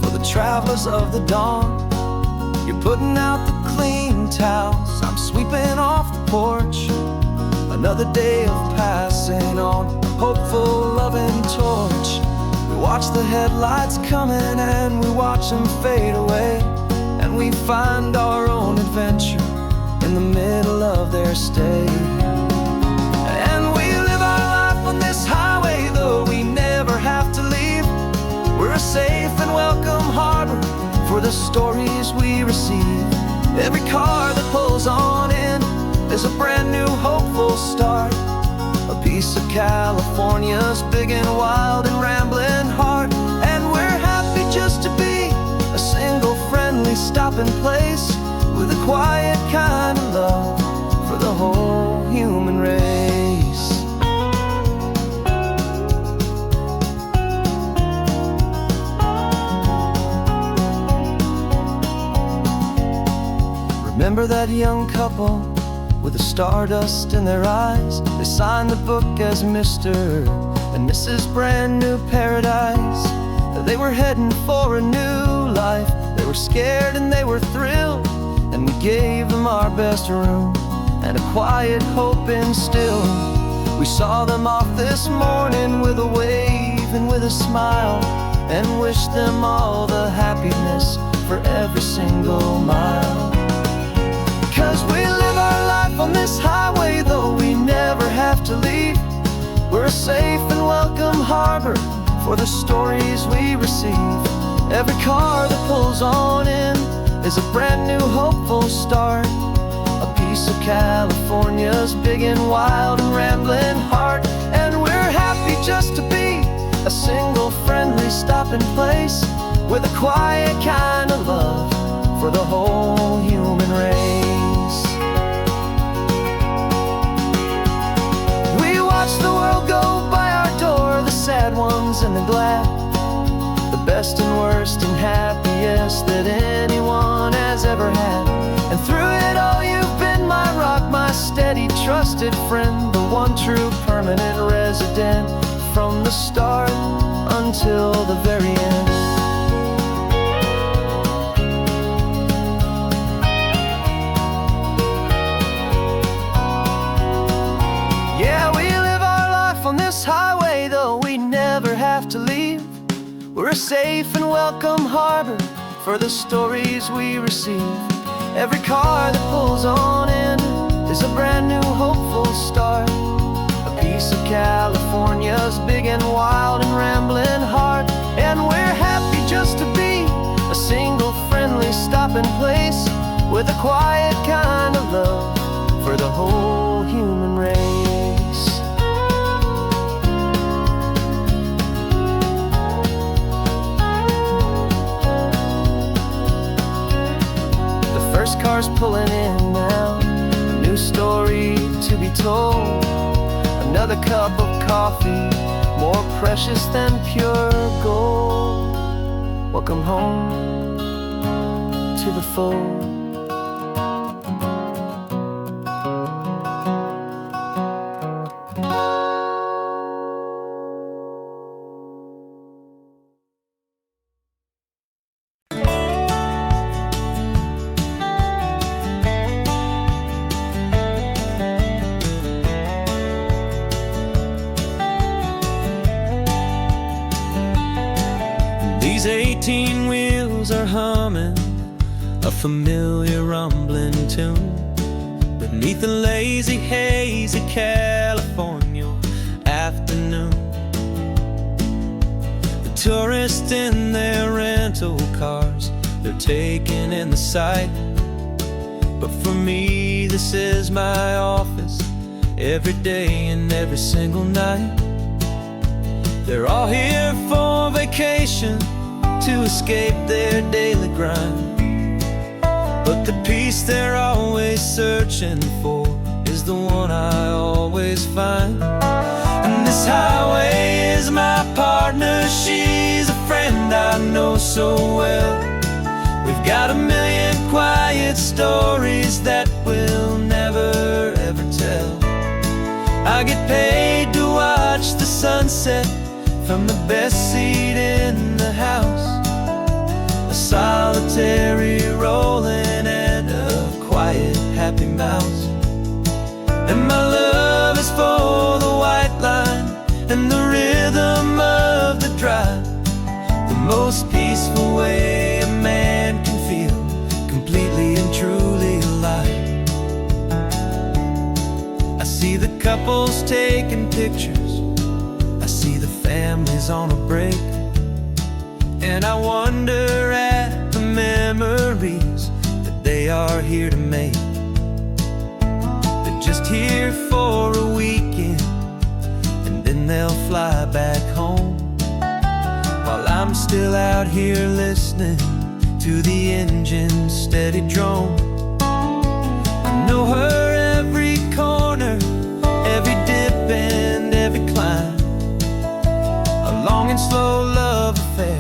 for the travelers of the dawn. You're putting out the clean towels, I'm sweeping off the porch. Another day of passing on, a hopeful, loving torch. We watch the headlights coming and we watch them fade away, and we find our own adventure in the middle of their stay. And we live our life on this highway, though we never have to leave. We're a safe and welcome harbor for the stories we receive. Every car that pulls on in is a brand new hopeful start, a piece of California's big and wild and rambling heart. And we're happy just to be a single friendly stopping place, with a quiet kind of love for the whole human race. Remember that young couple with the stardust in their eyes? They signed the book as Mr. and Mrs. Brand New Paradise. They were heading for a new life. They were scared and they were thrilled, and we gave them our best room and a quiet hope instilled. We saw them off this morning with a wave and with a smile, and wished them all the happiness for every single mile. 'Cause we live our life on this highway, though we never have to leave. We're a safe and welcome harbor for the stories we receive. Every car that pulls on in is a brand new hopeful start, a piece of California's big and wild and rambling heart. And we're happy just to be a single friendly stopping place, with a quiet kind of love for the whole human race. We watch the world go by our door, the sad ones and the glad, the best and worst and happiest that anyone has ever had. And through it all you've been my rock, my steady trusted friend, the one true permanent resident, from the start until the very end. Yeah, we live our life on this highway, safe and welcome harbor for the stories we receive. Every car that pulls on in is a brand new hopeful start. A piece of California's big and wild and rambling heart. And we're happy just to be a single friendly stopping place with a quiet kind of love for the whole human race. First car's pulling in now, a new story to be told. Another cup of coffee, more precious than pure gold. Welcome home to the fold. These 18 wheels are humming a familiar rumbling tune beneath a lazy, hazy California afternoon. The tourists in their rental cars, they're taking in the sight. But for me, this is my office every day and every single night. They're all here for vacation, to escape their daily grind. But the peace they're always searching for is the one I always find. And this highway is my partner, she's a friend I know so well. We've got a million quiet stories that we'll never ever tell. I get paid to watch the sunset from the best seat in the house. A solitary rolling and a quiet happy mouse. And my love is for the white line and the rhythm of the drive. The most peaceful way a man can feel completely and truly alive. I see the couples taking pictures, I see the families on a break, and I wonder at the memories that they are here to make. They're just here for a weekend, and then they'll fly back home, while I'm still out here listening to the engine's steady drone. I know her every corner, every dip and every climb. A long and slow love affair,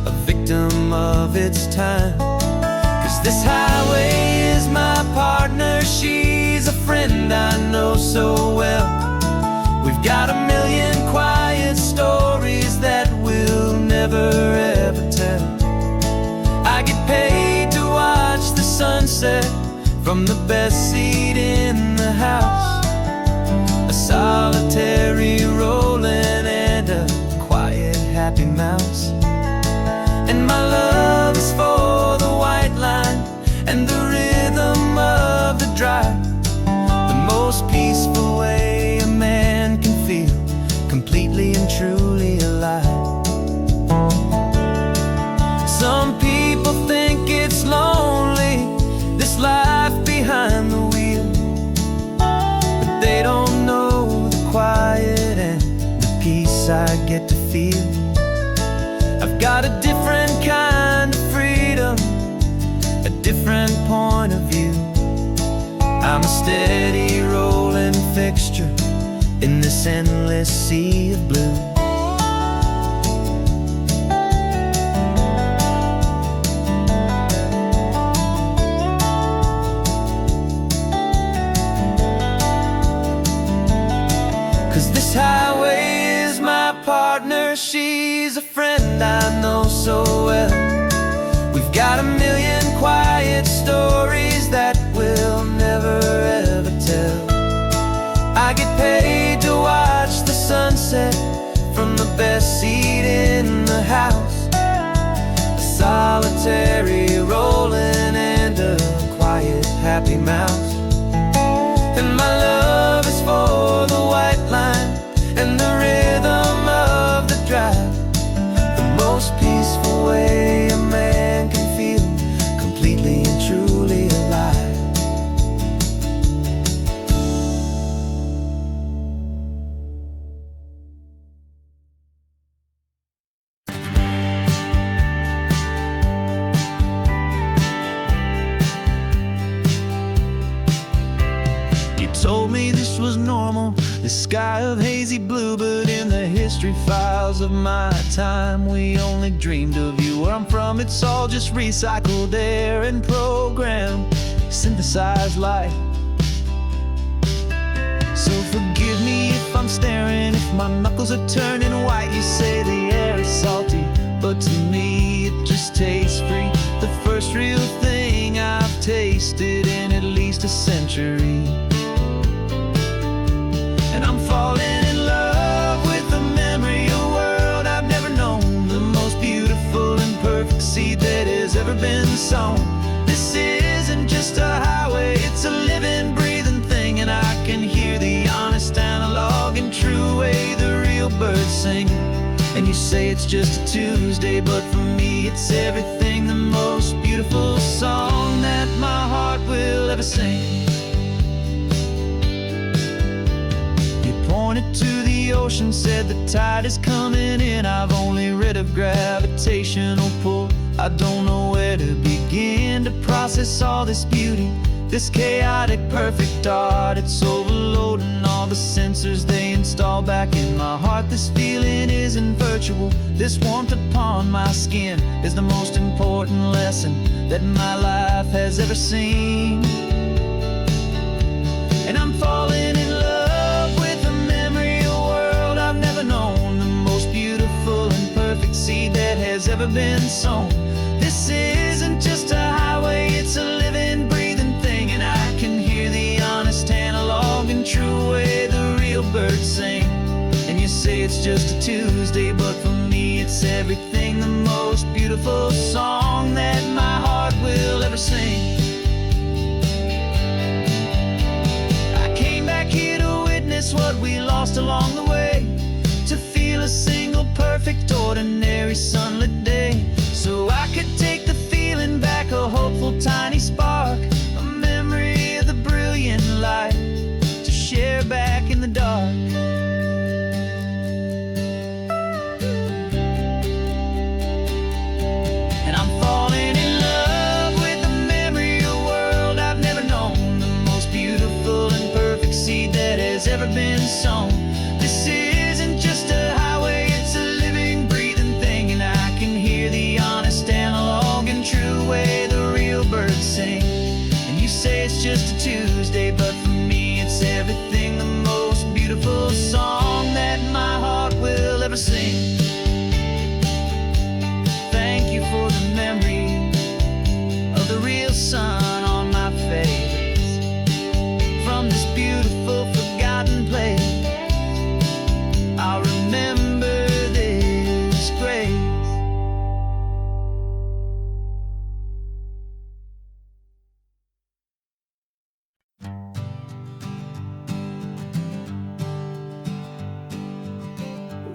a victim of its time. 'Cause this highway is my partner, she's a friend I know so well. We've got a million quiet stories that we'll never ever tell. I get paid to watch the sunset from the best seat in the house. A solitary rolling and a quiet happy mouse. And my love is for the white line and the rhythm of the drive. The most peaceful way a man can feel completely and truly alive. Some people think it's lonely, this life behind the wheel, but they don't know the quiet and the peace I get to feel. I've got a different kind of freedom, a different point of view. I'm a steady rolling fixture in this endless sea of blue. This highway is my partner, she's a friend I know so well. We've got a million quiet stories that we'll never ever tell. I get paid to watch the sunset from the best seat in the house, a solitary rolling and a quiet, happy mouse. And my love is for the white line and the rhythm of the drive, the most peaceful way a man can feel completely and truly alive. Told me this was normal, this sky of hazy blue, but in the history files of my time, we only dreamed of you. Where I'm from, it's all just recycled air and programmed, synthesized light. So forgive me if I'm staring, if my knuckles are turning white. You say the air is salty, but to me it just tastes free. The first real thing I've tasted in at least a century. And I'm falling in love with the memory of a world I've never known, the most beautiful and perfect seed that has ever been sown. This isn't just a highway, it's a living, breathing thing, and I can hear the honest analog and true way the real birds sing. And you say it's just a Tuesday, but for me it's everything, the most beautiful song that my heart will ever sing. Pointed to the ocean, said the tide is coming in. I've only read of gravitational pull, I don't know where to begin to process all this beauty, this chaotic perfect art. It's overloading all the sensors they install back in my heart. This feeling isn't virtual, this warmth upon my skin is the most important lesson that my life has ever seen. And I'm falling in love with the memory of a world I've never known, the most beautiful and perfect seed that has ever been sown. This isn't just a highway, it's a living, breathing thing, and I can hear the honest analog and true way the real birds sing. And you say it's just a Tuesday, but for me it's everything, the most beautiful song that my heart will ever sing. Here to witness what we lost along the way, to feel a single perfect ordinary sunlit day, so I could take the feeling back, a hopeful tiny spark, a memory of the brilliant light to share back in the dark. And I'm falling in love with the memory of a world I've never known, the most beautiful and perfect seed that has ever been sown. This isn't just a highway, it's a living, breathing thing, and I can hear the honest analog and true way the real birds sing. And you say it's just a Tuesday, but for me it's everything, the most beautiful song that my heart will ever sing. Thank you for the memory of the real sun on my face, from this beautiful forgotten place. I'll remember this grace.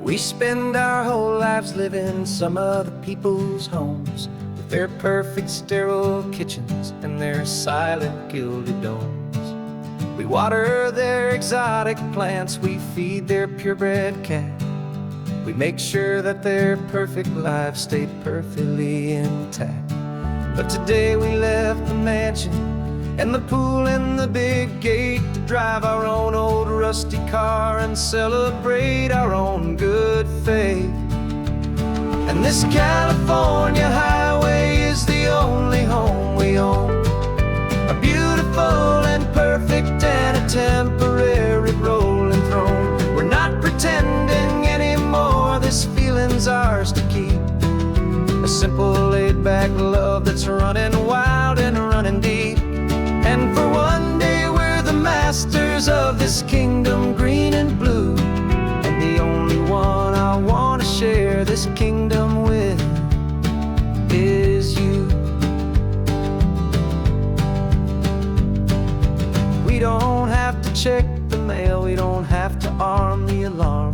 We spend our whole lives living some other people's homes, with their perfect sterile kitchens and their silent gilded domes. We water their exotic plants, we feed their purebred cat. We make sure that their perfect lives stayed perfectly intact. But today we left the mansion and the pool and the big gate to drive our own old rusty car and celebrate our own good faith. And this California highway is the only home we own, a beautiful and perfect and a temporary rolling throne. We're not pretending anymore, this feeling's ours to keep, a simple laid-back love that's running wild and running deep. And for one day we're the masters of this kingdom green and blue, and the only one I want to share this kingdom with. check the mail, we don't have to arm the alarm.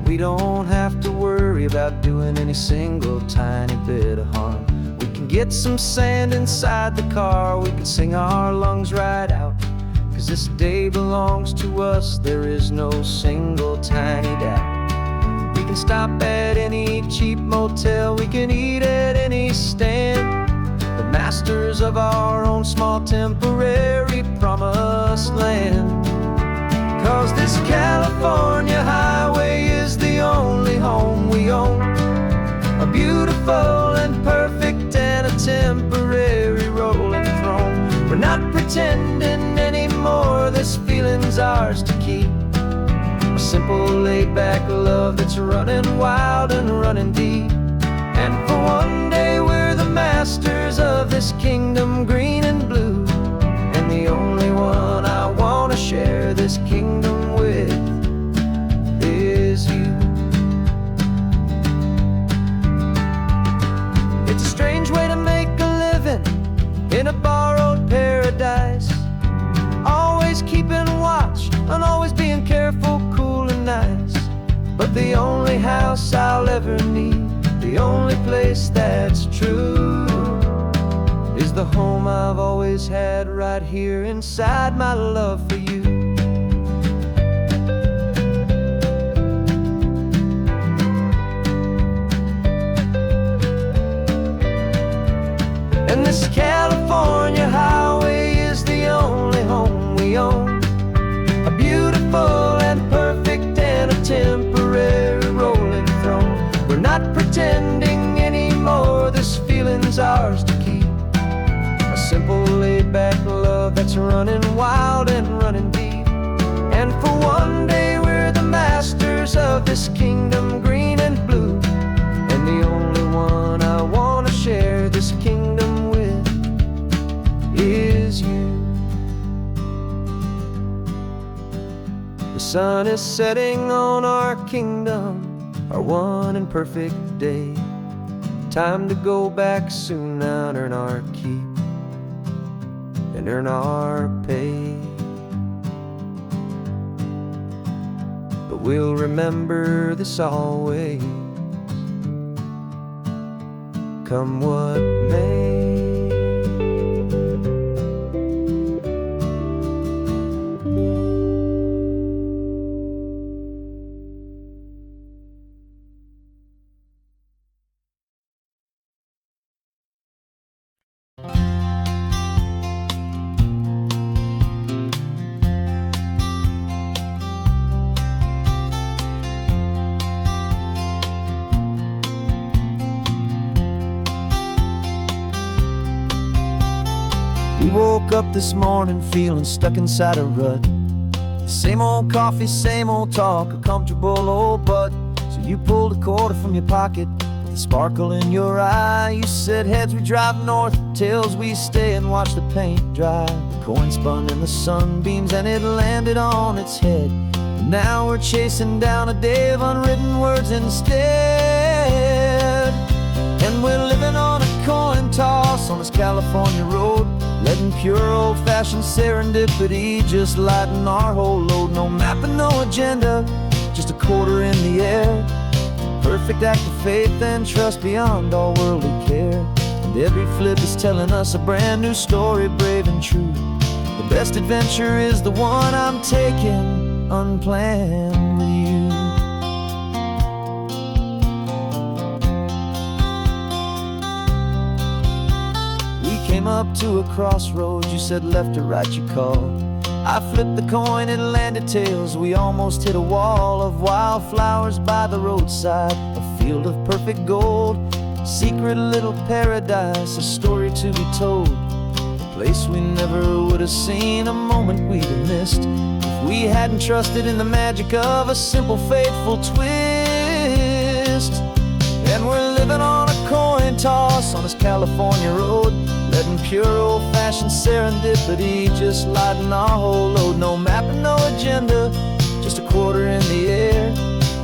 We don't have to worry about doing any single tiny bit of harm. We can get some sand inside the car, we can sing our lungs right out. 'Cause this day belongs to us, there is no single tiny doubt. We can stop at any cheap motel, we can eat at any stand. The masters of our own small temporary promised land. 'Cause this California highway is the only home we own. A beautiful and perfect and a temporary rolling throne. We're not pretending anymore, this feeling's ours to keep. A simple laid-back love that's running wild and running deep. And for one day we're the masters of this kingdom green and blue. And the only one I wanna share this kingdom with is you. It's a strange way to make a living in a borrowed paradise. Always keeping watch and always being careful, cool and nice. But the only house I'll ever need, the only place that's true, is the home I've always had right here inside my love for you. And this California highway is the only home we own. A beautiful and perfect and a temporary rolling throne. We're not pretending anymore, this feeling's ours to keep. A simple laid-back love that's running wild and running deep. And for one day we're the masters of this kingdom green and blue. And the only one I wanna share this kingdom with is you. The sun is setting on our kingdom, our one and perfect day. Time to go back soon now and earn our keep and earn our pay. But we'll remember this always, come what may. We woke up this morning feeling stuck inside a rut. Same old coffee, same old talk, a comfortable old butt. So you pulled a quarter from your pocket with a sparkle in your eye. You said heads we drive north, tails we stay and watch the paint dry. The coin spun in the sunbeams and it landed on its head. And now we're chasing down a day of unwritten words instead. And we're living on a coin toss on this California road, letting pure old-fashioned serendipity just lighten our whole load. No map and no agenda, just a quarter in the air. Perfect act of faith and trust beyond all worldly care. And every flip is telling us a brand new story, brave and true. The best adventure is the one I'm taking, unplanned with you. Came up to a crossroads, you said left or right you called. I flipped the coin, it landed tails. We almost hit a wall of wildflowers by the roadside, a field of perfect gold, secret little paradise, a story to be told. A place we never would have seen, a moment we'd have missed if we hadn't trusted in the magic of a simple faithful twist. And we're living on a coin toss on this California road, letting pure old-fashioned serendipity just lighten our whole load. No map and no agenda, just a quarter in the air.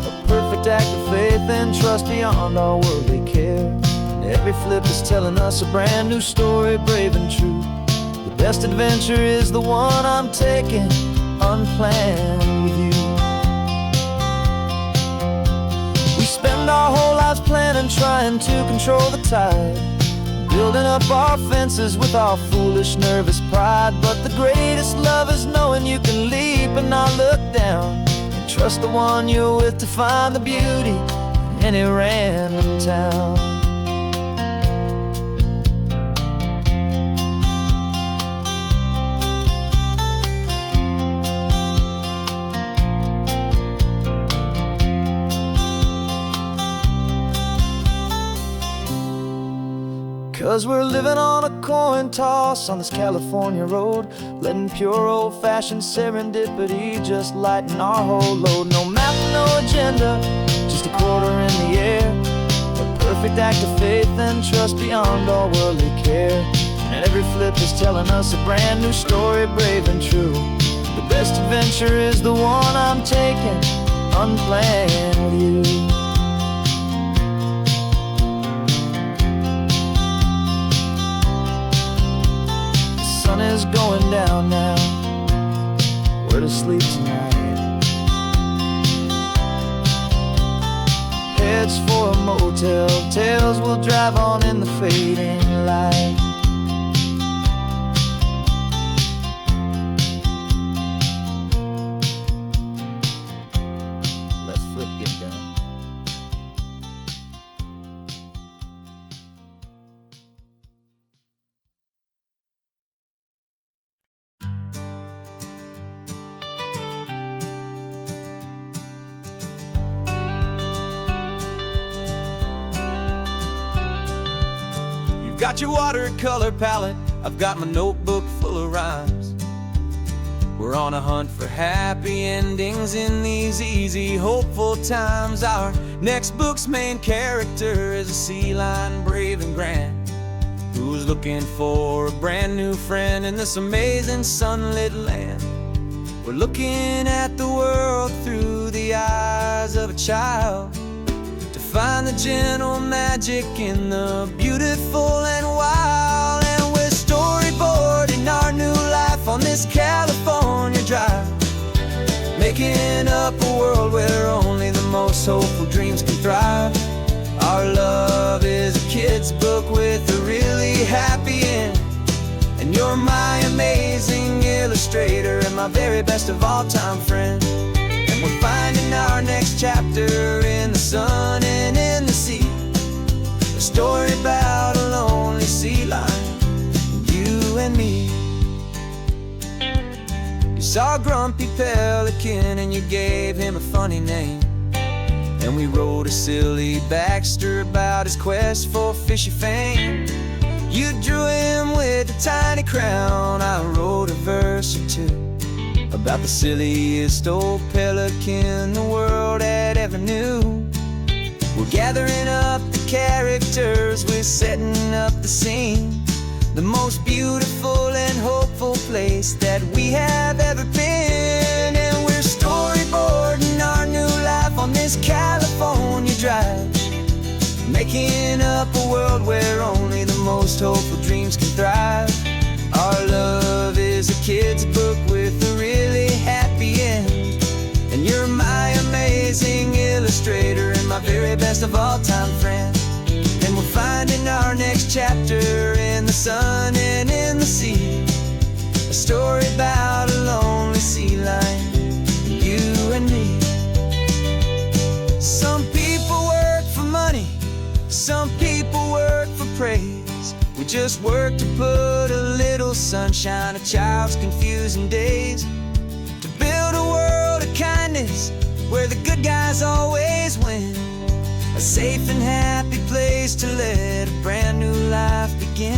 A perfect act of faith and trust beyond all worldly care. And every flip is telling us a brand new story, brave and true. The best adventure is the one I'm taking, unplanned with you. We spend our whole lives planning, trying to control the tide, building up our fences with our foolish, nervous pride. But the greatest love is knowing you can leap and not look down, and trust the one you're with to find the beauty in any random town. 'Cause we're living on a coin toss on this California road, letting pure old-fashioned serendipity just lighten our whole load. No map, no agenda, just a quarter in the air, a perfect act of faith and trust beyond all worldly care. And every flip is telling us a brand new story, brave and true. The best adventure is the one I'm taking, unplanned with you. Sun is going down now, we're to sleep tonight. Heads for a motel, tails will drive on in the fading light. Let's flip get done. Got your watercolor palette, I've got my notebook full of rhymes. We're on a hunt for happy endings in these easy, hopeful times. Our next book's main character is a sea lion, brave and grand, who's looking for a brand new friend in this amazing sunlit land. We're looking at the world through the eyes of a child, find the gentle magic in the beautiful and wild. And we're storyboarding our new life on this California drive, making up a world where only the most hopeful dreams can thrive. Our love is a kid's book with a really happy end, and you're my amazing illustrator and my very best of all time friend. And we're finding our next chapter in the sun and in the sea, a story about a lonely sea lion, you and me. You saw a grumpy pelican and you gave him a funny name, and we wrote a silly Baxter about his quest for fishy fame. You drew him with a tiny crown, I wrote a verse or two about the silliest old pelican the world had ever knew. We're gathering up the characters, we're setting up the scene, the most beautiful and hopeful place that we have ever been. And we're storyboarding our new life on this California drive, making up a world where only the most hopeful dreams can thrive. Our love is a kid's book with a really happy end, and you're my amazing illustrator and my very best of all time friend. And we're finding our next chapter in the sun and in the sea, a story about a lonely sea lion, you and me. Some people work for money, some people work for praise. We just work to put a little sunshine in a child's confusing days, to build a world of kindness where the good guys always win, a safe and happy place to let a brand new life begin.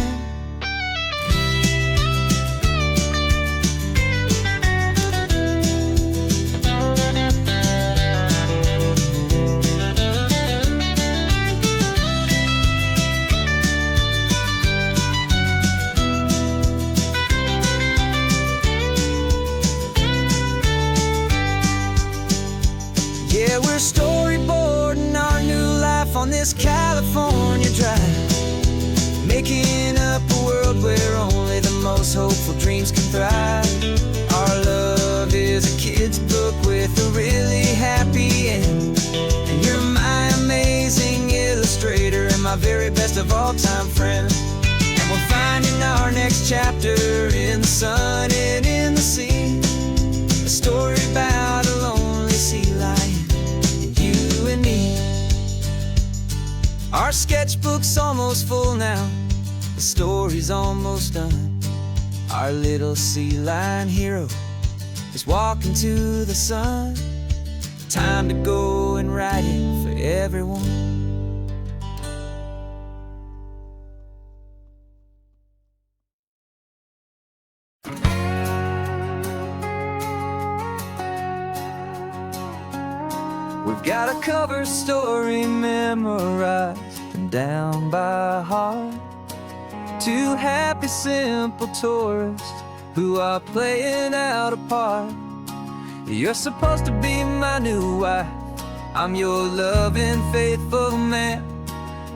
Yeah, we're storyboarding our new life on this California drive, making up a world where only the most hopeful dreams can thrive. Our love is my very best of all-time friend. And we're finding our next chapter in the sun and in the sea. A story about a lonely sea lion and you and me. Our sketchbook's almost full now, the story's almost done. Our little sea lion hero is walking to the sun. Time to go and write it for everyone. We've got a cover story memorized and down by heart. Two happy, simple tourists who are playing out a part. You're supposed to be my new wife, I'm your loving, faithful man.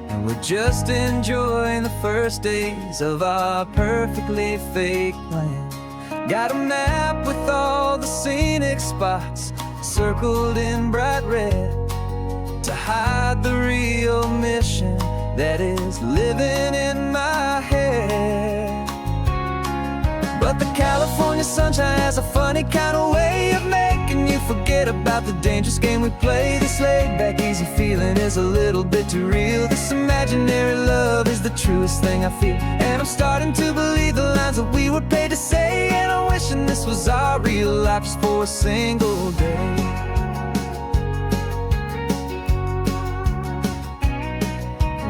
And we're just enjoying the first days of our perfectly fake plan. Got a map with all the scenic spots circled in bright red to hide the real mission that is living in my head. But the California sunshine has a funny kind of way of making you forget about the dangerous game we play. This laid-back, easy feeling is a little bit too real. This imaginary love is the truest thing I feel. And I'm starting to believe the lines that we were paid to say. And I'm wishing this was our real life just for a single day.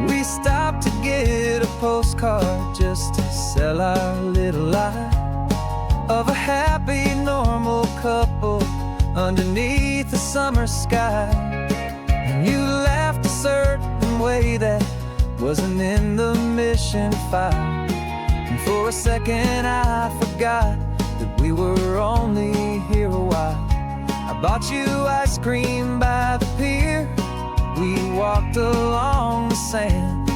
We stopped to get a postcard just to sell our little lie of a happy, normal couple underneath the summer sky. And you laughed a certain way that wasn't in the mission file. And for a second I forgot that we were only here a while. I bought you ice cream by the pier. We walked along the sand,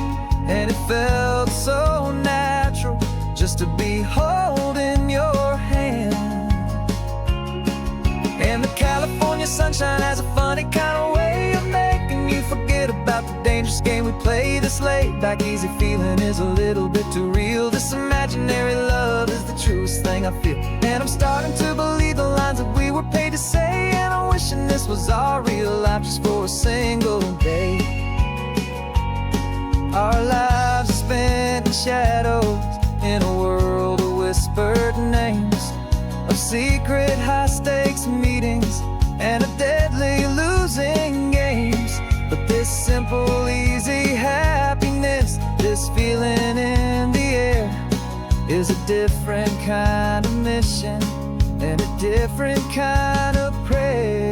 and it felt so natural just to be holding your hand. And the California sunshine has a funny kind of way of making you forget about the dangerous game we play. This laid-back, easy feeling is a little bit too real. This imaginary love is the truest thing I feel. And I'm starting to believe the lines that we were paid to say. And I'm wishing this was our real life just for a single day. Our lives are spent in shadows in a world of whispered names, of secret high-stakes meetings and of deadly losing games. But this simple, easy happiness, this feeling in the air, is a different kind of mission and a different kind of prayer.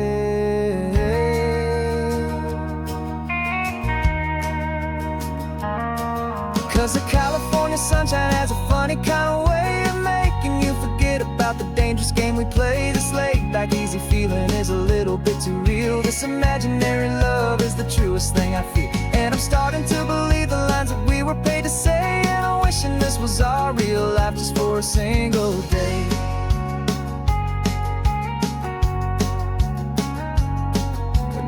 'Cause the California sunshine has a funny kind of way of making you forget about the dangerous game we play. This laid-back, easy feeling is a little bit too real. This imaginary love is the truest thing I feel. And I'm starting to believe the lines that we were paid to say. And I'm wishing this was our real life just for a single day.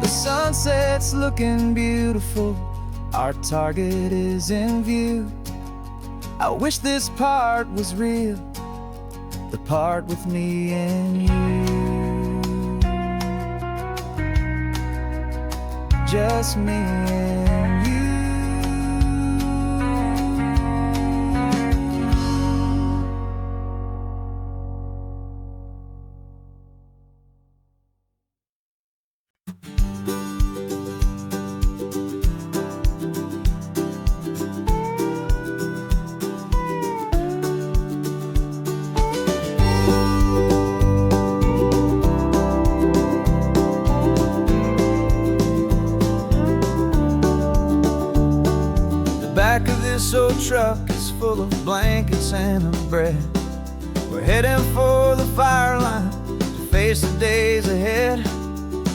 The sunset's looking beautiful, our target is in view. I wish this part was real, the part with me and you. Just me and you. Back of this old truck is full of blankets and a bread. We're heading for the fire line to face the days ahead.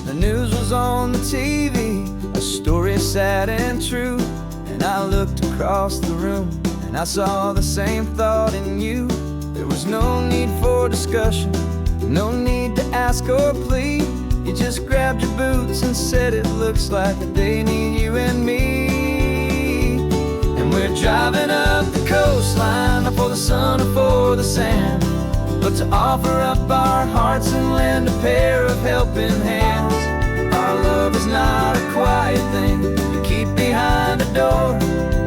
The news was on the TV, a story sad and true. And I looked across the room and I saw the same thought in you. There was no need for discussion, no need to ask or plead. You just grabbed your boots and said it looks like a day need you and me. driving up the coastline, not for the sun or for the sand, but to offer up our hearts and lend a pair of helping hands. Our love is not a quiet thing to keep behind a door.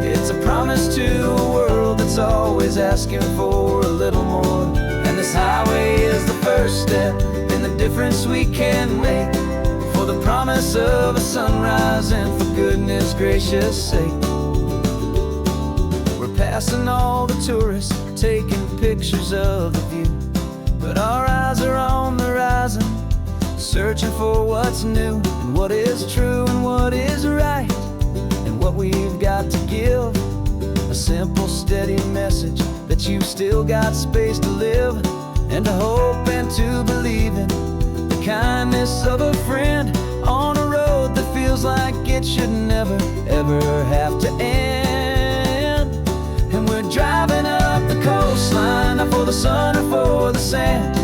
It's a promise to a world that's always asking for a little more. And this highway is the first step in the difference we can make, for the promise of a sunrise and for goodness gracious sake. We're passing all the tourists, taking pictures of the view, but our eyes are on the horizon, searching for what's new, and what is true and what is right, and what we've got to give. A simple, steady message that you've still got space to live, and to hope and to believe in the kindness of a friend on a road that feels like it should never, ever have to end. And we're driving up the coastline, not for the sun or for the sand,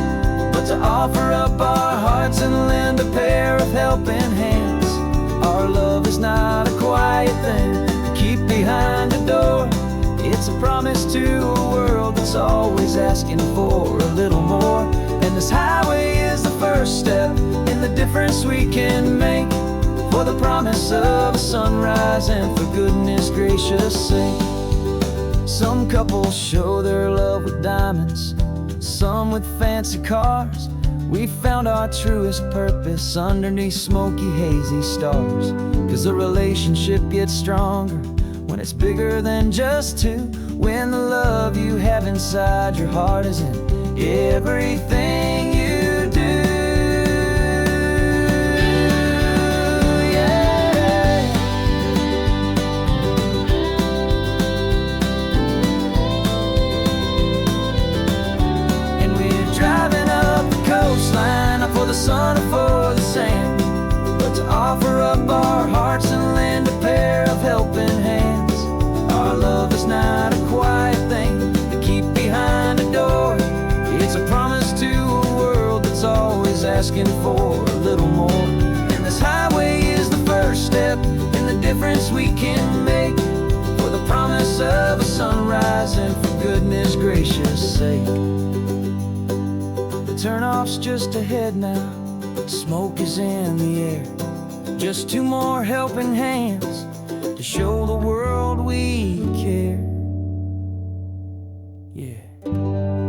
but to offer up our hearts and lend a pair of helping hands. Our love is not a quiet thing to keep behind a door. It's a promise to a world that's always asking for a little more. And this highway is the first step in the difference we can make, for the promise of a sunrise and for goodness gracious sake. Some couples show their love with diamonds, some with fancy cars. We found our truest purpose underneath smoky, hazy stars. 'Cause a relationship gets stronger when it's bigger than just two, when the love you have inside your heart is in everything you do. Yeah. And we're driving up the coastline, not for the sun or for the sand, but to offer up our hearts and lend a pair of helping hands. Our love is not a quiet thing to keep behind a door. It's a promise to a world that's always asking for a little more. And this highway is the first step in the difference we can make, for the promise of a sunrise and for goodness gracious sake. The turnoff's just ahead now, smoke is in the air. Just two more helping hands to show the world we care. Yeah.